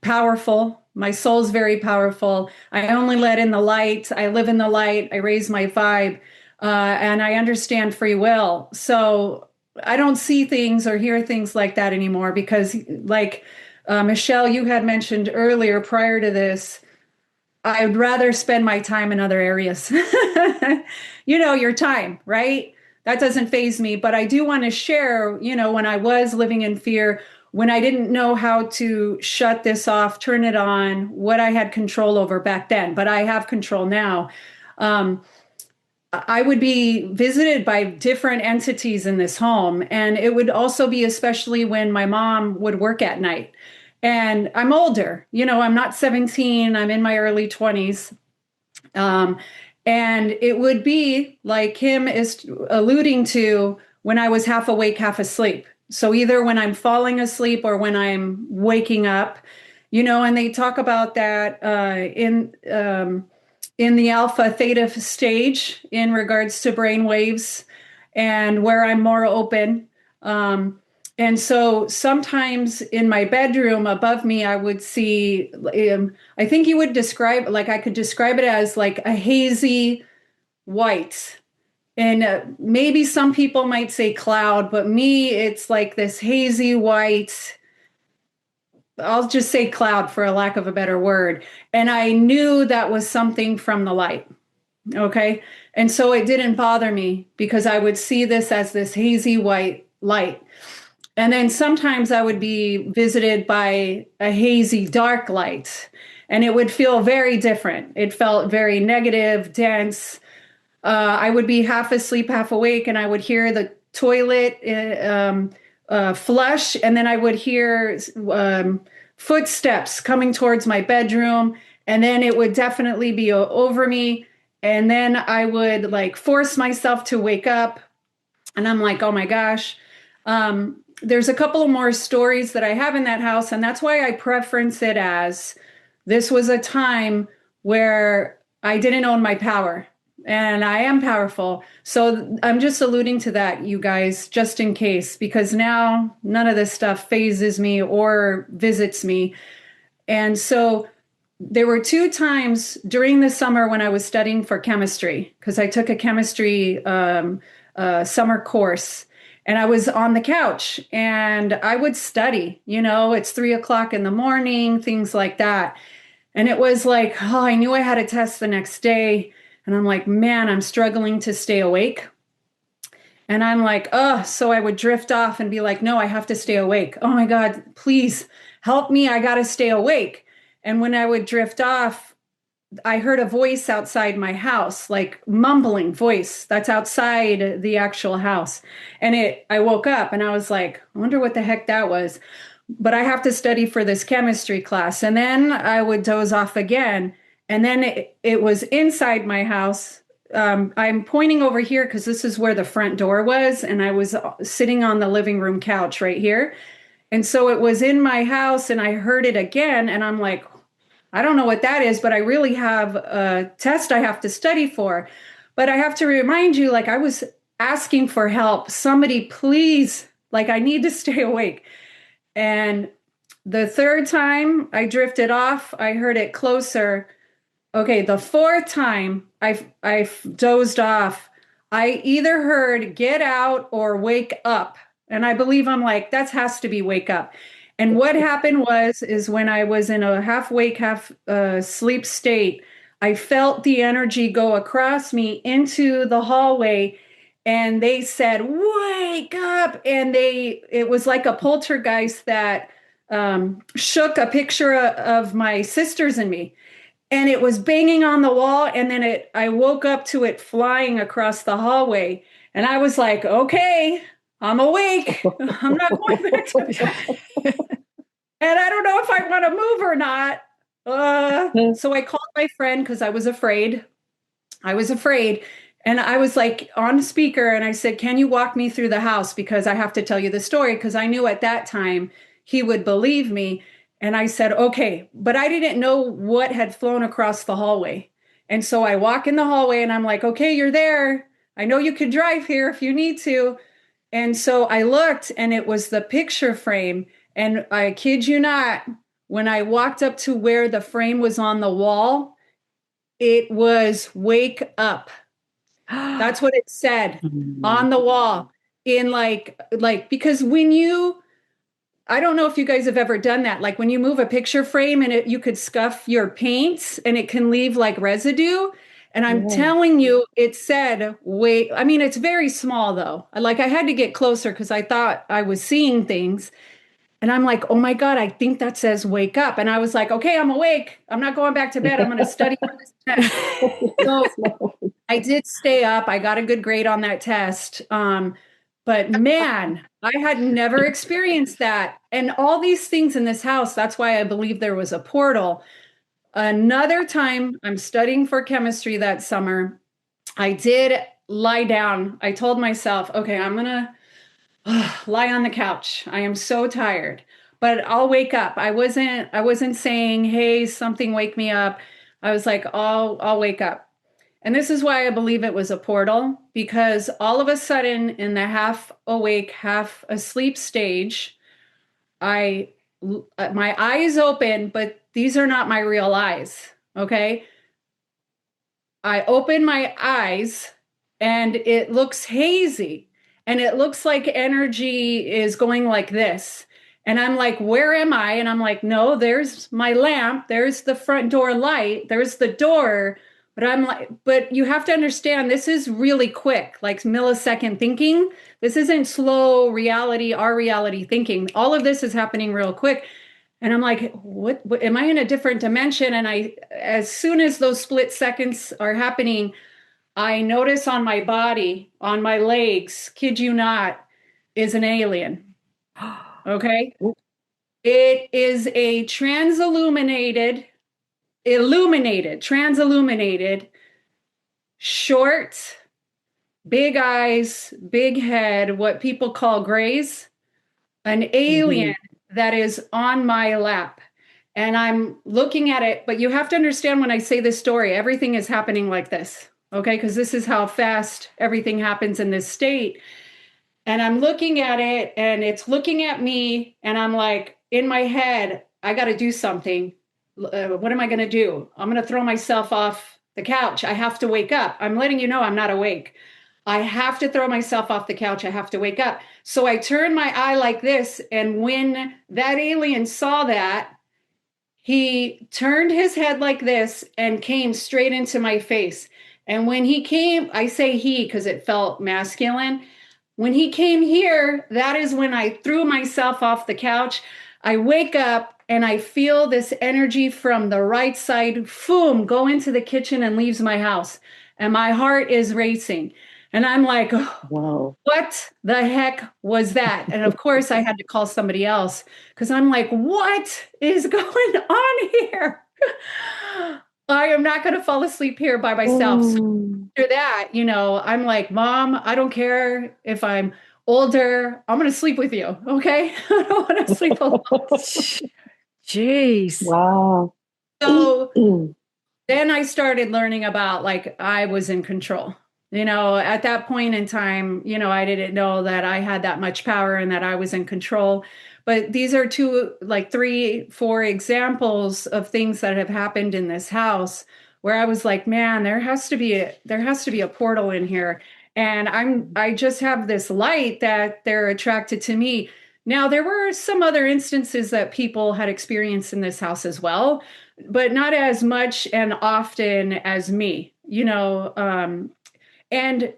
powerful. My soul's very powerful. I only let in the light. I live in the light. I raise my vibe, and I understand free will. So I don't see things or hear things like that anymore because, like Michelle, you had mentioned earlier prior to this, I'd rather spend my time in other areas. Your time, right? That doesn't faze me. But I do want to share, when I was living in fear, when I didn't know how to shut this off, turn it on, what I had control over back then, but I have control now. I would be visited by different entities in this home. And it would also be especially when my mom would work at night. And I'm older, I'm not 17, I'm in my early 20s. And it would be like him is alluding to when I was half awake, half asleep. So either when I'm falling asleep or when I'm waking up, and they talk about that in the alpha theta stage in regards to brain waves and where I'm more open. And so sometimes in my bedroom above me, I would see, I think you would describe, like I could describe it as like a hazy white. And maybe some people might say cloud, but me, it's like this hazy white. I'll just say cloud for a lack of a better word. And I knew that was something from the light. Okay. And so it didn't bother me because I would see this as this hazy white light. And then sometimes I would be visited by a hazy dark light, and it would feel very different. It felt very negative, dense. I would be half asleep, half awake, and I would hear the toilet flush, and then I would hear footsteps coming towards my bedroom, and then it would definitely be over me. And then I would like force myself to wake up, and I'm like, oh my gosh. There's a couple of more stories that I have in that house, and that's why I preference it as this was a time where I didn't own my power, and I am powerful. So I'm just alluding to that, you guys, just in case, because now none of this stuff phases me or visits me. And so there were 2 times during the summer when I was studying for chemistry, because I took a chemistry summer course. And I was on the couch and I would study, it's 3:00 in the morning, things like that. And it was like, oh, I knew I had a test the next day. And I'm like, man, I'm struggling to stay awake. And I'm like, oh, so I would drift off and be like, no, I have to stay awake. Oh my God, please help me. I got to stay awake. And when I would drift off, I heard a voice outside my house, like mumbling voice that's outside the actual house. And I woke up and I was like, I wonder what the heck that was. But I have to study for this chemistry class. And then I would doze off again. And then it was inside my house. I'm pointing over here because this is where the front door was. And I was sitting on the living room couch right here. And so it was in my house and I heard it again. And I'm like, I don't know what that is, but I really have a test I have to study for. But I have to remind you, like I was asking for help. Somebody, please, like I need to stay awake. And the 3rd time I drifted off, I heard it closer. Okay, the 4th time I dozed off, I either heard get out or wake up. And I believe I'm like, that has to be wake up. And what happened is when I was in a half wake, half sleep state, I felt the energy go across me into the hallway and they said, wake up. And it was like a poltergeist that shook a picture of my sisters and me. And it was banging on the wall. And then I woke up to it flying across the hallway. And I was like, okay, I'm awake. I'm not going back to and I don't know if I want to move or not. So I called my friend because I was afraid. And I was like on speaker and I said, can you walk me through the house? Because I have to tell you the story. Because I knew at that time he would believe me. And I said, okay. But I didn't know what had flown across the hallway. And so I walk in the hallway and I'm like, okay, you're there. I know you could drive here if you need to. And so I looked and it was the picture frame. And I kid you not, when I walked up to where the frame was on the wall, it was wake up. That's what it said on the wall in because I don't know if you guys have ever done that. Like when you move a picture frame and you could scuff your paints and it can leave like residue. And I'm telling you, it said, wait, I mean, it's very small though. Like I had to get closer because I thought I was seeing things. And I'm like, oh my God, I think that says wake up. And I was like, okay, I'm awake. I'm not going back to bed. I'm going to study for this test. So I did stay up. I got a good grade on that test. But man, I had never experienced that. And all these things in this house, that's why I believe there was a portal. Another time, I'm studying for chemistry that summer. I did lie down. I told myself, okay, I'm going to lie on the couch. I am so tired, but I'll wake up. I wasn't saying, hey, something wake me up. I was like, I'll wake up. And this is why I believe it was a portal, because all of a sudden in the half awake, half asleep stage, my eyes open, but these are not my real eyes. Okay. I open my eyes and it looks hazy and it looks like energy is going like this. And I'm like, where am I? And I'm like, no, there's my lamp. There's the front door light. There's the door. But I'm like, but you have to understand, this is really quick, like millisecond thinking. This isn't slow reality, our reality thinking. All of this is happening real quick. And I'm like, what am I in a different dimension? And as soon as those split seconds are happening, I notice on my body, on my legs, kid you not, is an alien. Okay. It is a transilluminated, short, big eyes, big head, what people call grays, an alien that is on my lap. And I'm looking at it, but you have to understand when I say this story, everything is happening like this, okay? Because this is how fast everything happens in this state. And I'm looking at it and it's looking at me and I'm like, in my head, I got to do something. What am I going to do? I'm going to throw myself off the couch. I have to wake up. I'm letting you know I'm not awake. I have to throw myself off the couch. I have to wake up. So I turn my eye like this. And when that alien saw that, he turned his head like this and came straight into my face. And when he came, I say he because it felt masculine. When he came here, that is when I threw myself off the couch. I wake up and I feel this energy from the right side, boom, go into the kitchen and leaves my house. And my heart is racing. And I'm like, whoa, what the heck was that? And of course, I had to call somebody else because I'm like, what is going on here? I am not going to fall asleep here by myself. So after that, I'm like, Mom, I don't care if I'm older. I'm going to sleep with you. Okay. I don't want to sleep alone. Jeez. Wow. So then I started learning about I was in control. At that point in time, I didn't know that I had that much power and that I was in control. But these are 3, 4 examples of things that have happened in this house where I was like, man, there has to be a portal in here. And I just have this light that they're attracted to me. Now, there were some other instances that people had experienced in this house as well, but not as much and often as me, and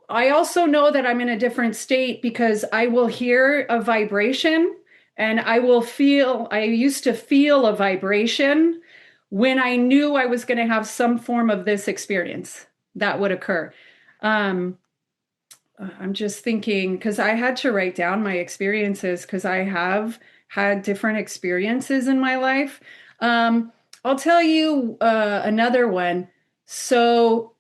I also know that I'm in a different state because I will hear a vibration and I used to feel a vibration when I knew I was going to have some form of this experience that would occur. I'm just thinking because I had to write down my experiences because I have had different experiences in my life. I'll tell you another one. So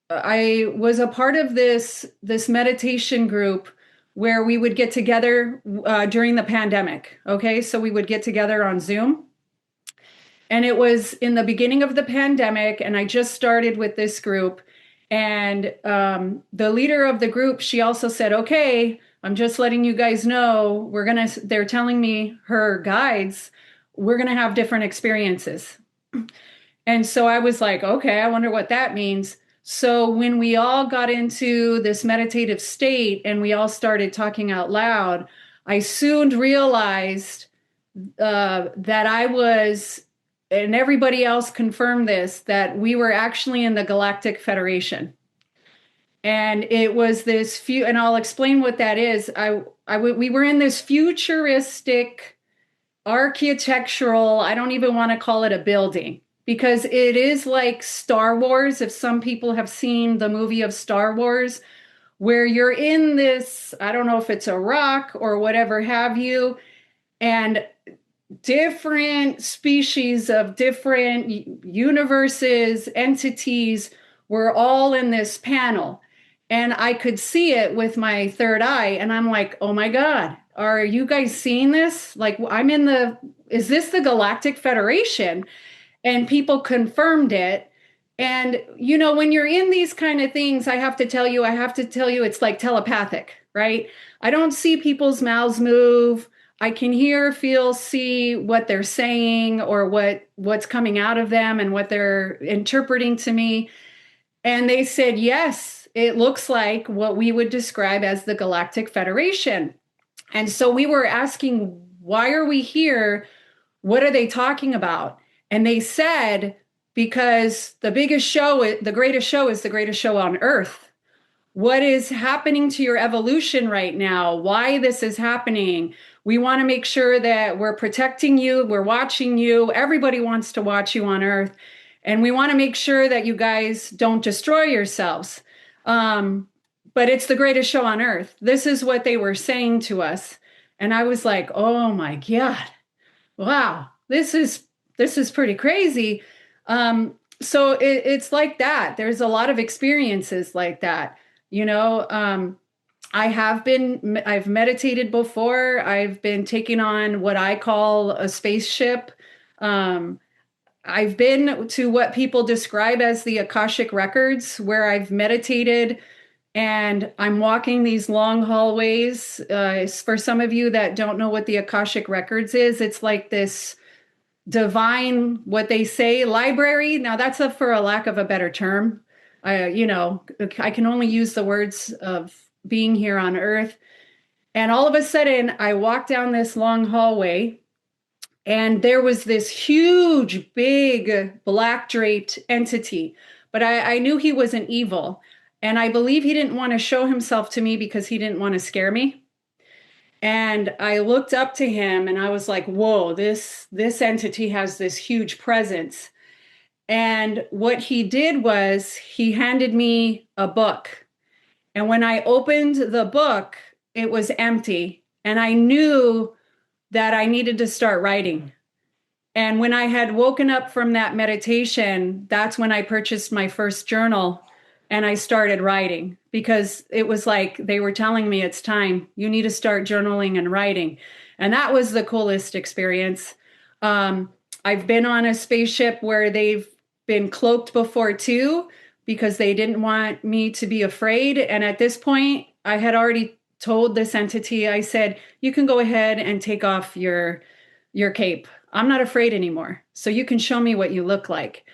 I was a part of this meditation group where we would get together during the pandemic. Okay, so we would get together on Zoom. And it was in the beginning of the pandemic, and I just started with this group. And the leader of the group, she also said, okay, I'm just letting you guys know they're telling me, her guides, we're going to have different experiences. And so I was like, okay, I wonder what that means. So when we all got into this meditative state and we all started talking out loud, I soon realized that I was, and everybody else confirmed this, that we were actually in the Galactic Federation. And it was and I'll explain what that is. We were in this futuristic architectural, I don't even want to call it a building, because it is like Star Wars. If some people have seen the movie of Star Wars, where you're in this, I don't know if it's a rock or whatever have you, and different species of different universes, entities were all in this panel. And I could see it with my third eye. And I'm like, oh my God, are you guys seeing this? Like, is this the Galactic Federation? And people confirmed it. And, when you're in these kind of things, I have to tell you, it's like telepathic, right? I don't see people's mouths move. I can hear, feel, see what they're saying or what's coming out of them and what they're interpreting to me. And they said, yes, it looks like what we would describe as the Galactic Federation. And so we were asking, why are we here? What are they talking about? And they said, because the greatest show is the greatest show on earth. What is happening to your evolution right now? Why this is happening? We want to make sure that we're protecting you. We're watching you. Everybody wants to watch you on earth. And we want to make sure that you guys don't destroy yourselves. But it's the greatest show on earth. This is what they were saying to us. And I was like, oh my God, wow, this is pretty crazy. So it's like that. There's a lot of experiences like that. I've meditated before. I've been taking on what I call a spaceship. I've been to what people describe as the Akashic Records, where I've meditated and I'm walking these long hallways. For some of you that don't know what the Akashic Records is, it's like this divine, what they say, library. Now that's for a lack of a better term. I can only use the words of being here on earth. And all of a sudden I walked down this long hallway and there was this huge, big black draped entity, but I knew he wasn't evil. And I believe he didn't want to show himself to me because he didn't want to scare me. And I looked up to him and I was like, whoa, this entity has this huge presence. And what he did was he handed me a book. And when I opened the book, it was empty. And I knew that I needed to start writing. And when I had woken up from that meditation, that's when I purchased my first journal and I started writing, because it was like they were telling me, it's time, you need to start journaling and writing. And that was the coolest experience. I've been on a spaceship where they've been cloaked before too, because they didn't want me to be afraid. And at this point, I had already told this entity, I said, you can go ahead and take off your cape. I'm not afraid anymore. So you can show me what you look like.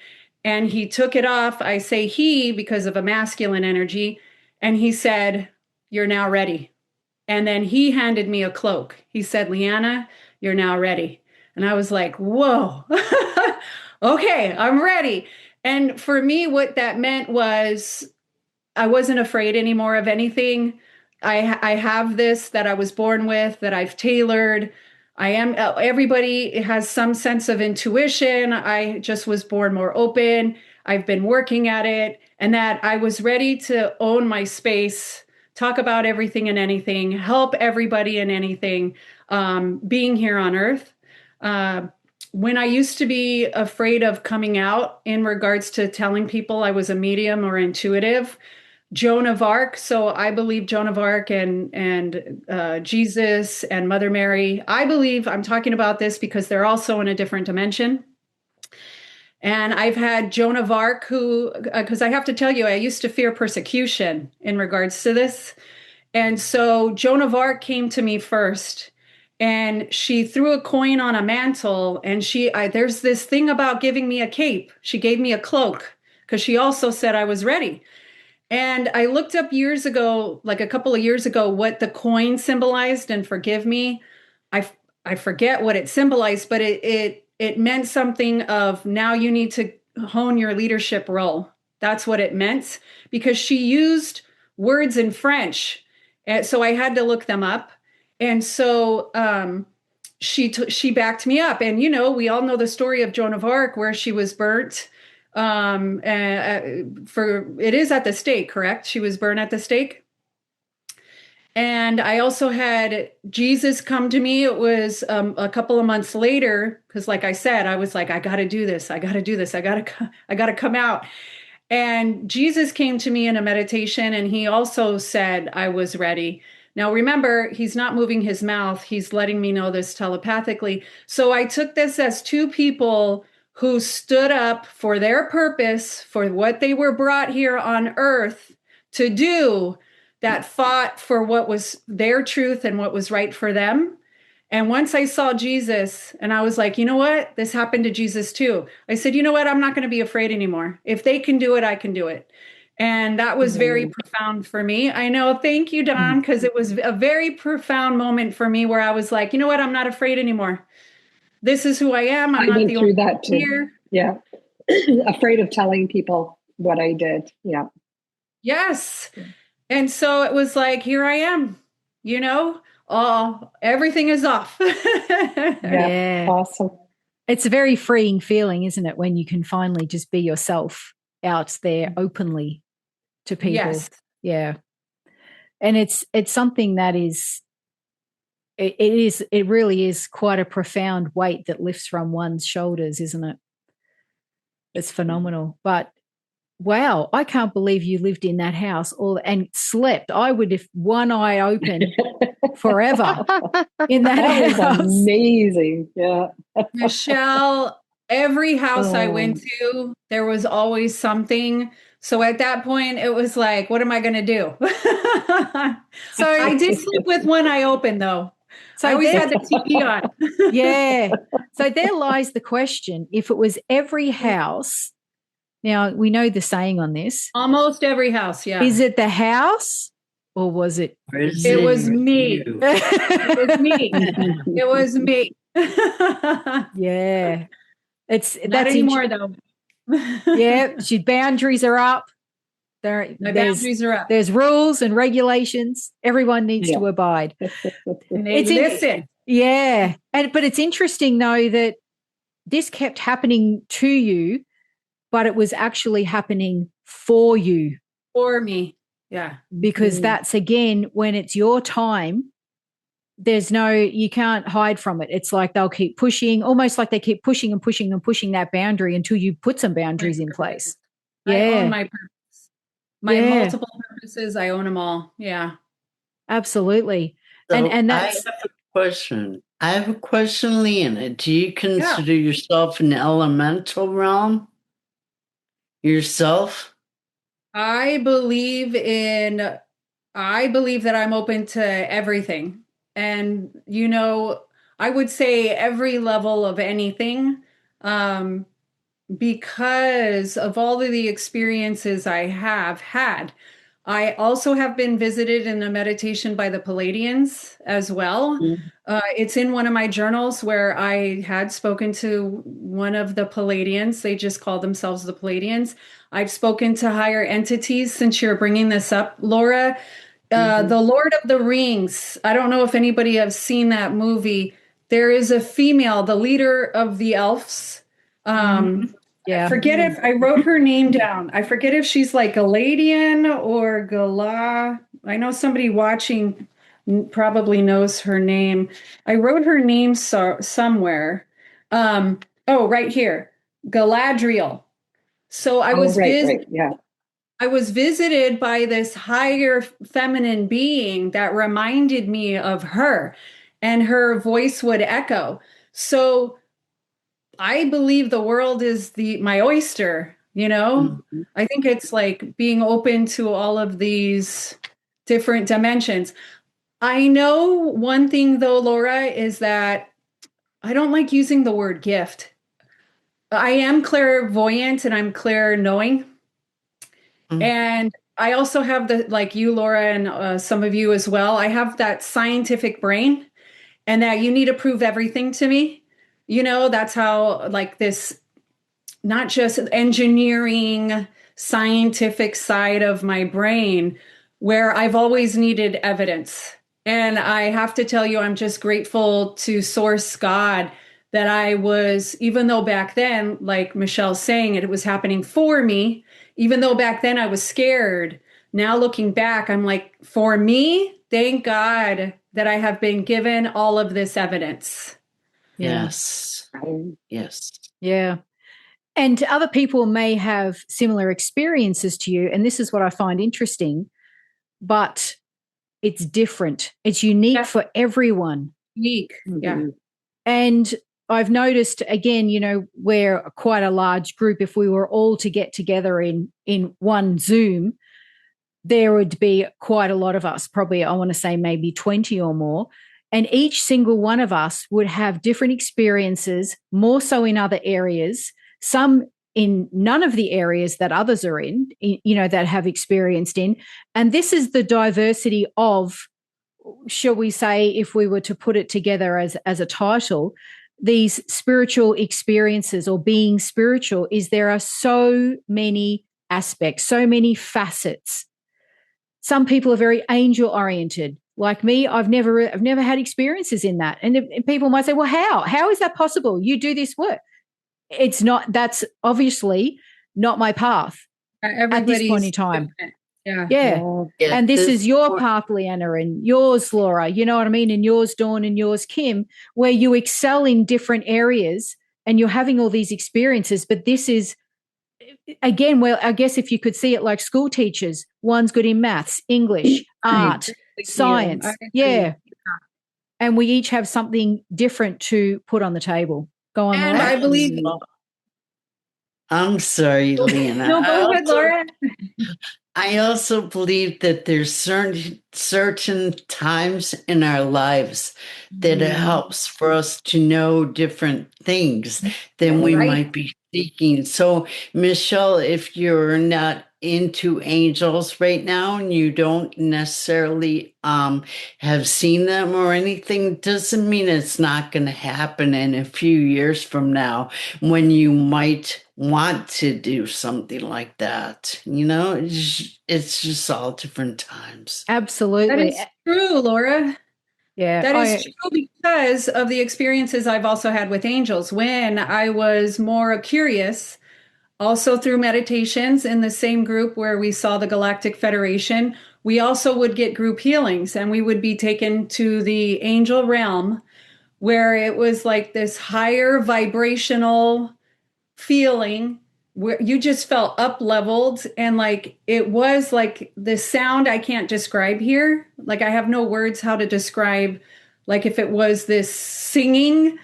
And he took it off. I say he because of a masculine energy. And he said, you're now ready. And then he handed me a cloak. He said, Leanna, you're now ready. And I was like, whoa, okay, I'm ready. And for me, what that meant was I wasn't afraid anymore of anything. I have this that I was born with, that I've tailored. Everybody has some sense of intuition. I just was born more open. I've been working at it, and that I was ready to own my space, talk about everything and anything, help everybody and anything, being here on earth. When I used to be afraid of coming out in regards to telling people I was a medium or intuitive, Joan of Arc. So I believe Joan of Arc and Jesus and Mother Mary. I believe I'm talking about this because they're also in a different dimension. And I've had Joan of Arc because I have to tell you, I used to fear persecution in regards to this. And so Joan of Arc came to me first, and she threw a coin on a mantle, and there's this thing about giving me a cape. She gave me a cloak because she also said I was ready. And I looked up years ago, like a couple of years ago, what the coin symbolized, and forgive me, I I forget what it symbolized, but it meant something of now you need to hone your leadership role. That's what it meant because she used words in French, and so I had to look them up. And so she backed me up, and we all know the story of Joan of Arc where she was burnt for it is at the stake, correct? She was burned at the stake. And I also had Jesus come to me. It was a couple of months later, because like I said, I was like, I got to do this. I got to do this. I got to come out. And Jesus came to me in a meditation, and he also said I was ready. Now, remember, he's not moving his mouth. He's letting me know this telepathically. So I took this as two people who stood up for their purpose, for what they were brought here on earth to do, that fought for what was their truth and what was right for them. And once I saw Jesus, and I was like, you know what? This happened to Jesus too. I said, you know what? I'm not going to be afraid anymore. If they can do it, I can do it. And that was very profound for me. I know. Thank you, Dawne, because it was a very profound moment for me where I was like, you know what? I'm not afraid anymore. This is who I am. I'm I not went the through only that too. here. Yeah. Afraid of telling people what I did. Yeah. Yes. And so it was like, here I am, everything is off. Yeah. Awesome. It's a very freeing feeling, isn't it, when you can finally just be yourself out there openly to people. Yes. Yeah. And it's something that it really is quite a profound weight that lifts from one's shoulders, isn't it? It's phenomenal. But wow, I can't believe you lived in that house and slept. I would, if one eye open forever in that house. Was amazing. Yeah. Michelle, every house I went to, there was always something. So at that point, it was like, what am I going to do? So I did sleep with one eye open, though. So I always had the TV on. Yeah. So there lies the question. If it was every house, now we know the saying on this. Almost every house, yeah. Is it the house or was it? It was me. It was me. It was me. Yeah. It's not anymore though. Yeah, boundaries are up. Boundaries are up. There's rules and regulations. Everyone needs to abide. Listen. Yeah. But it's interesting though that this kept happening to you, but it was actually happening for you. For me. Yeah. Because that's again, when it's your time, you can't hide from it. It's like they'll keep pushing, almost like they keep pushing and pushing and pushing that boundary until you put some boundaries in place. I own my purpose. My multiple purposes, I own them all. Yeah. Absolutely. So and that's I have a question, Leanna. Do you consider yourself an elemental realm? Yourself? I believe that I'm open to everything. And, I would say every level of anything, because of all of the experiences I have had. I also have been visited in a meditation by the Palladians as well. It's in one of my journals where I had spoken to one of the Palladians. They just call themselves the Palladians. I've spoken to higher entities since you're bringing this up, Laura. The Lord of the Rings. I don't know if anybody has seen that movie. There is a female, the leader of the elves. I forget if I wrote her name down. I forget if she's like Galadian or Gala. I know somebody watching probably knows her name. I wrote her name somewhere. Right here, Galadriel. So I was I was visited by this higher feminine being that reminded me of her, and her voice would echo. So I believe the world is my oyster, I think it's like being open to all of these different dimensions. I know one thing though, Laura, is that I don't like using the word gift. I am clairvoyant and I'm clair-knowing. And I also have like you, Laura, and some of you as well, I have that scientific brain, and that you need to prove everything to me. That's how, like, this, not just engineering, scientific side of my brain, where I've always needed evidence. And I have to tell you, I'm just grateful to Source God that I was, even though back then, like Michelle's saying, it was happening for me, even though back then I was scared. Now looking back, I'm like, for me, thank God that I have been given all of this evidence. Yes. Yes. Yeah. And other people may have similar experiences to you. And this is what I find interesting, but it's different. It's unique for everyone. Unique. Yeah. And I've noticed, again, we're quite a large group. If we were all to get together in one Zoom, there would be quite a lot of us, probably, I want to say maybe 20 or more. And each single one of us would have different experiences, more so in other areas, some in none of the areas that others are in, that have experienced in. And this is the diversity of, shall we say, if we were to put it together as a title, these spiritual experiences or being spiritual, is there are so many aspects, so many facets. Some people are very angel oriented. Like me, I've never had experiences in that. And people might say, well, how is that possible? You do this work. That's obviously not my path at this point in time. Yeah. And this is your path, Leanna, and yours, Laura, you know what I mean? And yours, Dawne, and yours, Kim, where you excel in different areas and you're having all these experiences. But this is, again, well, I guess if you could see it like school teachers, one's good in maths, English, art, science. Yeah. And we each have something different to put on the table. Go on, and Laura. I believe. I'm sorry, Leanna. No, go ahead, Laura. I also believe that there's certain times in our lives that it helps for us to know different things than we might be seeking. So, Michelle, if you're not into angels right now and you don't necessarily have seen them or anything, doesn't mean it's not going to happen in a few years from now when you might want to do something like that. It's just all different times. Absolutely. That is true, Laura. Yeah. That is true because of the experiences I've also had with angels when I was more curious, also through meditations in the same group where we saw the Galactic Federation. We also would get group healings and we would be taken to the angel realm where it was like this higher vibrational feeling where you just felt up leveled, and like it was like the sound I can't describe here. Like I have no words how to describe, like if it was this singing,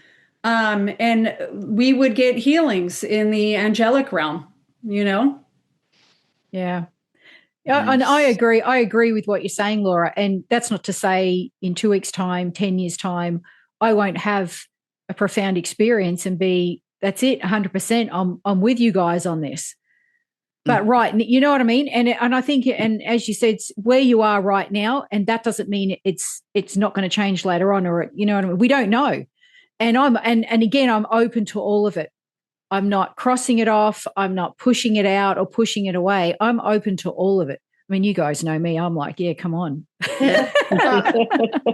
and we would get healings in the angelic realm, Yeah. Yeah, and I agree with what you're saying, Laura. And that's not to say in 2 weeks' time, 10 years' time, I won't have a profound experience and that's it, 100%. I'm with you guys on this. But right, you know what I mean? And I think, and as you said, it's where you are right now, and that doesn't mean it's not going to change later on, or you know what I mean? We don't know. And again, I'm open to all of it. I'm not crossing it off. I'm not pushing it out or pushing it away. I'm open to all of it. I mean, you guys know me. I'm like, yeah, come on.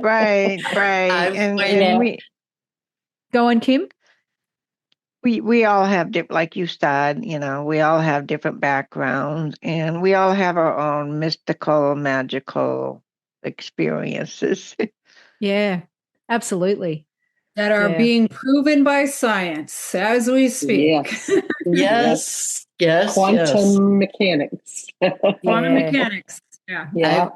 Right. And we go on, Kim. We all have like you said, we all have different backgrounds, and we all have our own mystical, magical experiences. Yeah, absolutely. that are being proven by science as we speak. Yes. Quantum mechanics. Quantum mechanics. Yeah.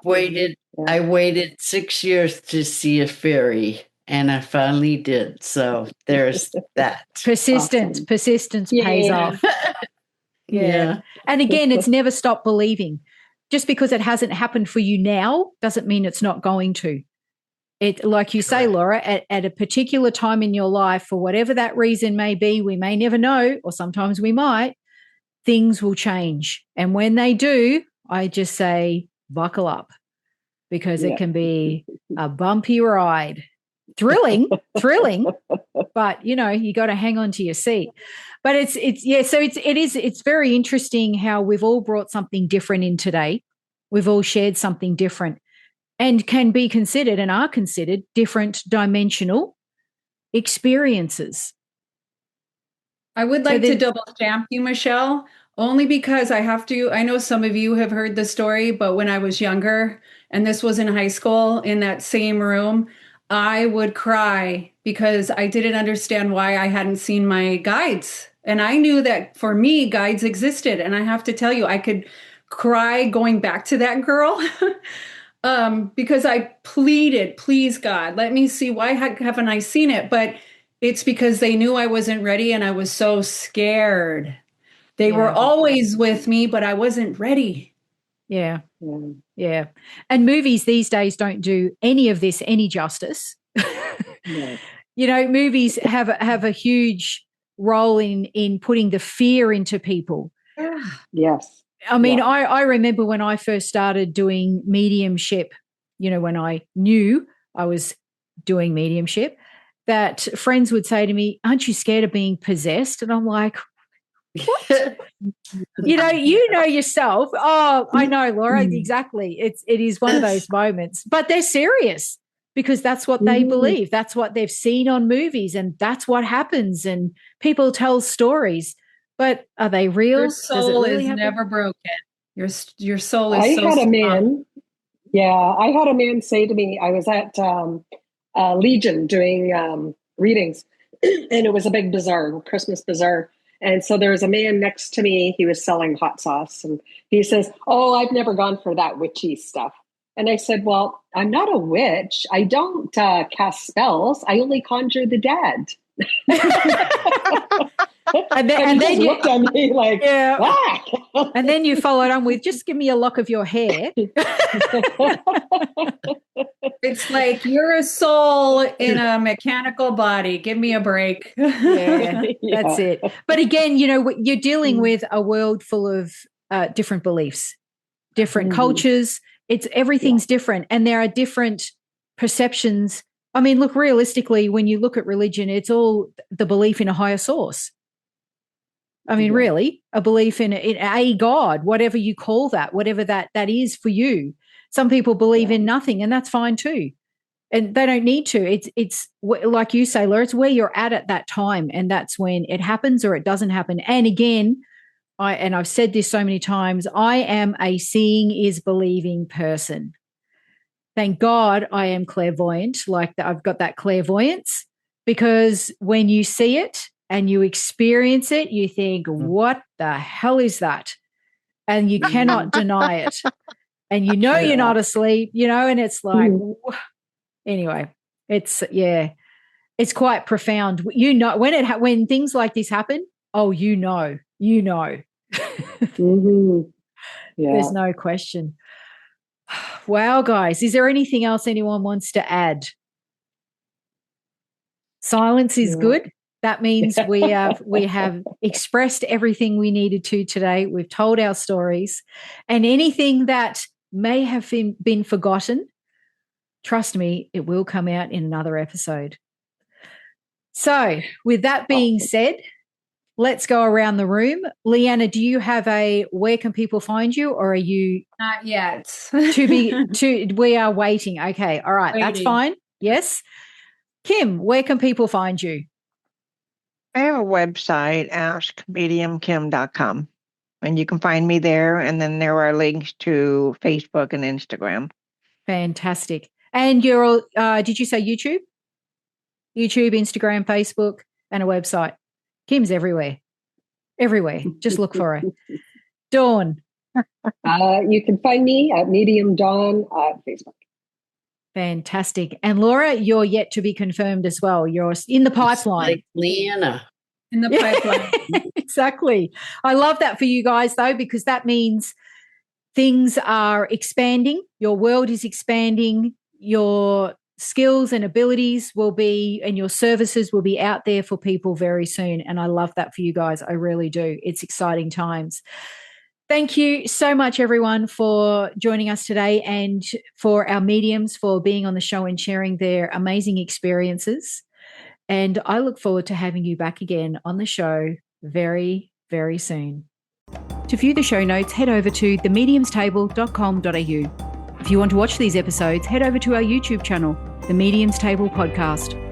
I waited 6 years to see a fairy, and I finally did. So there's that. Persistence pays off. Yeah. And again, it's never stop believing. just because it hasn't happened for you now doesn't mean it's not going to. It, like you say, Laura, at a particular time in your life, for whatever that reason may be, we may never know, or sometimes we might, things will change. And when they do, I just say, buckle up, because it can be a bumpy ride. Thrilling, but you got to hang on to your seat. But it's very interesting how we've all brought something different in today. We've all shared something different and can be considered and are considered different dimensional experiences. I would like to double stamp you, Michelle, only because I know some of you have heard the story, but when I was younger, and this was in high school, in that same room, I would cry because I didn't understand why I hadn't seen my guides. And I knew that for me, guides existed. And I have to tell you, I could cry going back to that girl because I pleaded, please, God, let me see. Why haven't I seen it? But it's because they knew I wasn't ready and I was so scared. They were always with me, but I wasn't ready. Yeah. And movies these days don't do any of this any justice. Movies have a huge role in putting the fear into people. Yes. I mean, I remember when I first started doing mediumship, when I knew I was doing mediumship, that friends would say to me, "Aren't you scared of being possessed?" And I'm like, what? you know yourself. Oh, I know, Laura, exactly. It is one of those moments, but they're serious because that's what they believe. That's what they've seen on movies, and that's what happens. And people tell stories, but are they real? Your soul is never broken. Your soul is so strong. I had a man say to me, I was at Legion doing readings, and it was a big bazaar, Christmas bazaar. And so there was a man next to me. He was selling hot sauce. And he says, "Oh, I've never gone for that witchy stuff." And I said, "Well, I'm not a witch. I don't cast spells. I only conjure the dead." and then you looked at me like, "Ah." And then you followed on with, "Just give me a lock of your hair." It's like, you're a soul in a mechanical body. Give me a break. That's it. But again, you're dealing with a world full of different beliefs, different cultures. Everything's different, and there are different perceptions. I mean, look, realistically, when you look at religion, it's all the belief in a higher source. I mean, really, a belief in a God, whatever you call that, whatever that is for you. Some people believe in nothing, and that's fine too. And they don't need to. It's like you say, Laura, it's where you're at that time, and that's when it happens or it doesn't happen. And again, I've said this so many times, I am a seeing is believing person. Thank God I am clairvoyant, I've got that clairvoyance, because when you see it and you experience it, you think, what the hell is that? And you cannot deny it. And you're not asleep, and it's like, anyway, it's quite profound. When things like this happen, There's no question. Wow, guys, is there anything else anyone wants to add? Silence is good. That means we have expressed everything we needed to today. We've told our stories, and anything that may have been forgotten, trust me, it will come out in another episode. So with that being said, let's go around the room. Leanna, do you have where can people find you, or are you? Not yet. We are waiting. Okay. All right. That's fine. Yes. Kim, where can people find you? I have a website, askmediumkim.com, and you can find me there. And then there are links to Facebook and Instagram. Fantastic. And you're did you say YouTube? YouTube, Instagram, Facebook, and a website. Kim's everywhere. Just look for her. Dawne. You can find me at Medium Dawne at Facebook. Fantastic. And Laura, you're yet to be confirmed as well. You're in the pipeline. Like Leanna. In the pipeline. Exactly. I love that for you guys, though, because that means things are expanding. Your world is expanding. Your skills and abilities will be, and your services will be out there for people very soon. And I love that for you guys. I really do. It's exciting times. Thank you so much, everyone, for joining us today, and for our mediums for being on the show and sharing their amazing experiences. And I look forward to having you back again on the show very, very soon. To view the show notes, head over to themediumstable.com.au. If you want to watch these episodes, head over to our YouTube channel, The Medium's Table Podcast.